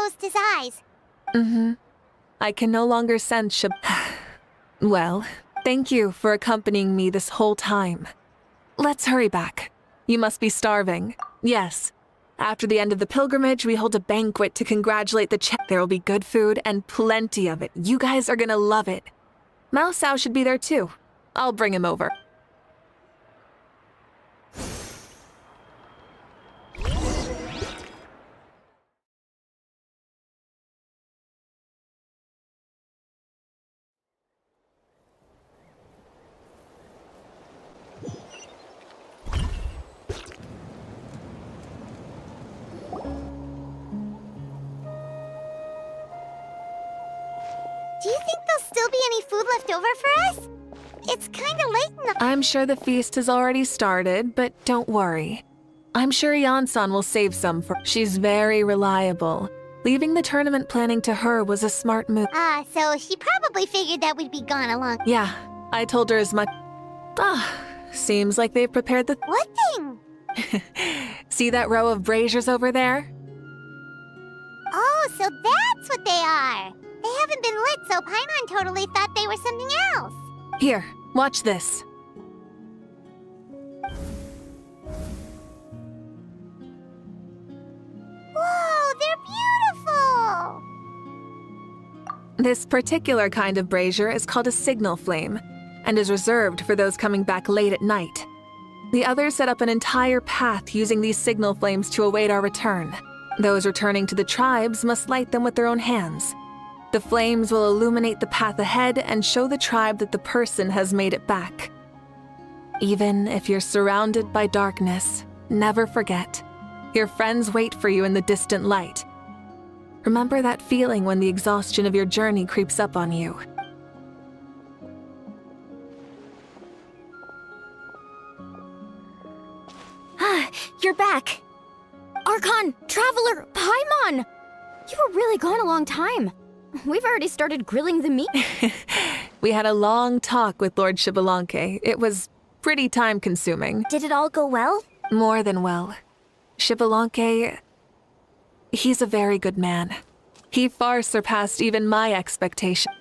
closed his eyes. Mm-hmm. I can no longer sense Well, thank you for accompanying me this whole time. Let's hurry back. You must be starving. Yes. After the end of the pilgrimage, we hold a banquet to congratulate the There will be good food and plenty of it. You guys are gonna love it. Mao Sao should be there too. I'll bring him over. Do you think there'll still be any food left over for us? It's kinda late in the— I'm sure the feast has already started, but don't worry. I'm sure Yansan will save some for— She's very reliable. Leaving the tournament planning to her was a smart move. So she probably figured that we'd be gone a long— Yeah, I told her as much. Seems like they've prepared the— What thing? See that row of braziers over there? Oh, so that's what they are! They haven't been lit, so Paimon totally thought they were something else. Here, watch this. Whoa, they're beautiful! This particular kind of brazier is called a signal flame, and is reserved for those coming back late at night. The others set up an entire path using these signal flames to await our return. Those returning to the tribes must light them with their own hands. The flames will illuminate the path ahead and show the tribe that the person has made it back. Even if you're surrounded by darkness, never forget, your friends wait for you in the distant light. Remember that feeling when the exhaustion of your journey creeps up on you. You're back. Archon, Traveler, Paimon! You were really gone a long time. We've already started grilling the meat. We had a long talk with Lord Xbalanque. It was pretty time-consuming. Did it all go well? More than well. Xbalanque, he's a very good man. He far surpassed even my expectation.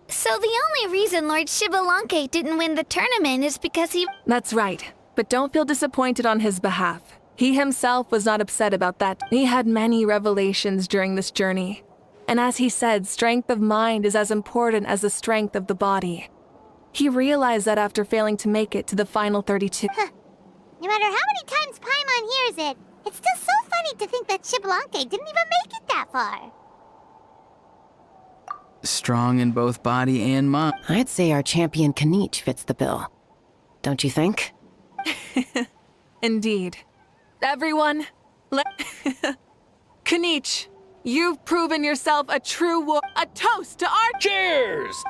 So the only reason Lord Xbalanque didn't win the tournament is because he— That's right, but don't feel disappointed on his behalf. He himself was not upset about that. He had many revelations during this journey. And as he said, strength of mind is as important as the strength of the body. He realized that after failing to make it to the final 32. No matter how many times Paimon hears it, it's still so funny to think that Xbalanque didn't even make it that far. Strong in both body and mind. I'd say our champion Kanich fits the bill. Don't you think? Indeed. Everyone, Kanich, you've proven yourself a true A toast to our— Cheers!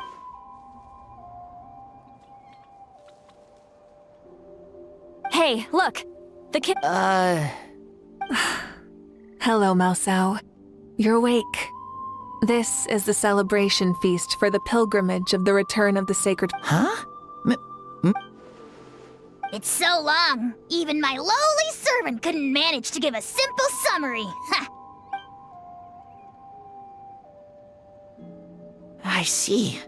Hey, look! The kid— Hello, Mao Sao. You're awake. This is the celebration feast for the pilgrimage of the return of the sacred— Huh? It's so long, even my lowly servant couldn't manage to give a simple summary. Ha! I see.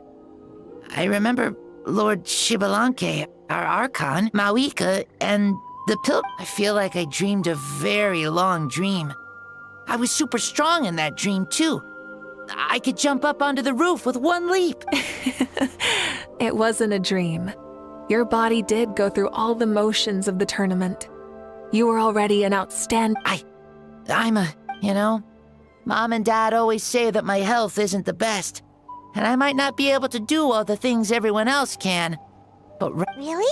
I remember Lord Xbalanque, our Archon, Mawika, and the I feel like I dreamed a very long dream. I was super strong in that dream, too. I could jump up onto the roof with one leap. It wasn't a dream. Your body did go through all the motions of the tournament. You were already an outstanding— Mom and Dad always say that my health isn't the best, and I might not be able to do all the things everyone else can. But Really?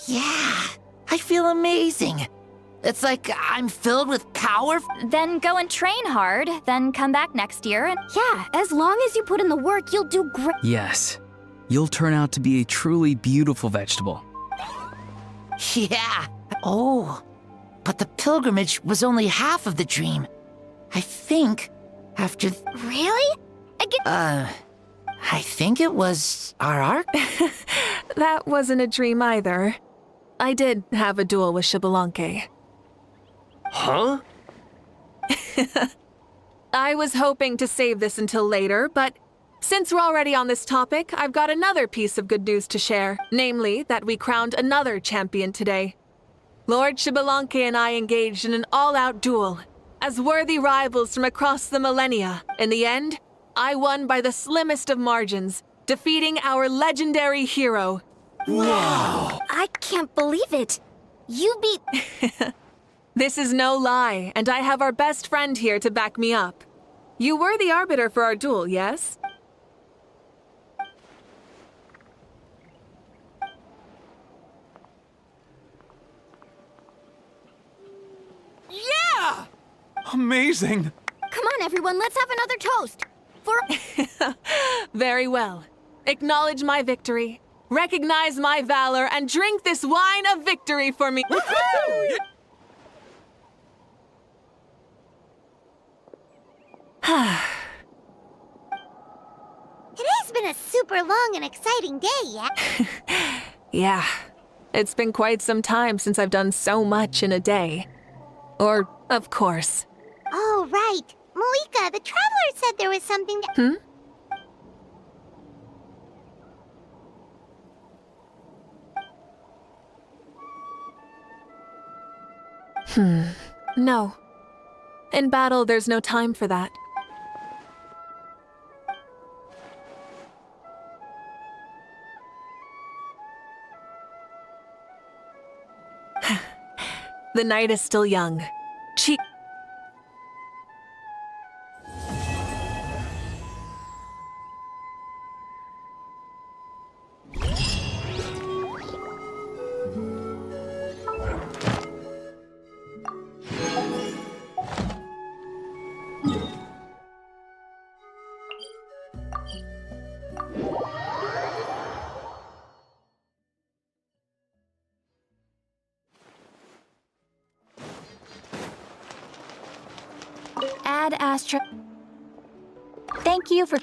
yeah, I feel amazing. It's like I'm filled with power. Then go and train hard, then come back next year and— Yeah, as long as you put in the work, you'll do great. Yes. You'll turn out to be a truly beautiful vegetable. Yeah. Oh, But the pilgrimage was only half of the dream. I think after... Really? I think it was our arc? That wasn't a dream either. I did have a duel with Xbalanque. Huh? I was hoping to save this until later, but since we're already on this topic, I've got another piece of good news to share. Namely, that we crowned another champion today. Lord Xbalanque and I engaged in an all-out duel. As worthy rivals from across the millennia, in the end, I won by the slimmest of margins, defeating our legendary hero. Wow! I can't believe it. You beat... This is no lie, and I have our best friend here to back me up. You were the arbiter for our duel, yes? Yeah! Amazing! Come on, everyone, let's have another toast. For... Very well. Acknowledge my victory, recognize my valor, and drink this wine of victory for me. It has been a super long and exciting day, yeah? Yeah, it's been quite some time since I've done so much in a day. Or, of course. Oh, right. Malika, the Traveler said there was something that... No. In battle, there's no time for that. The night is still young. Ad Astra... Thank you for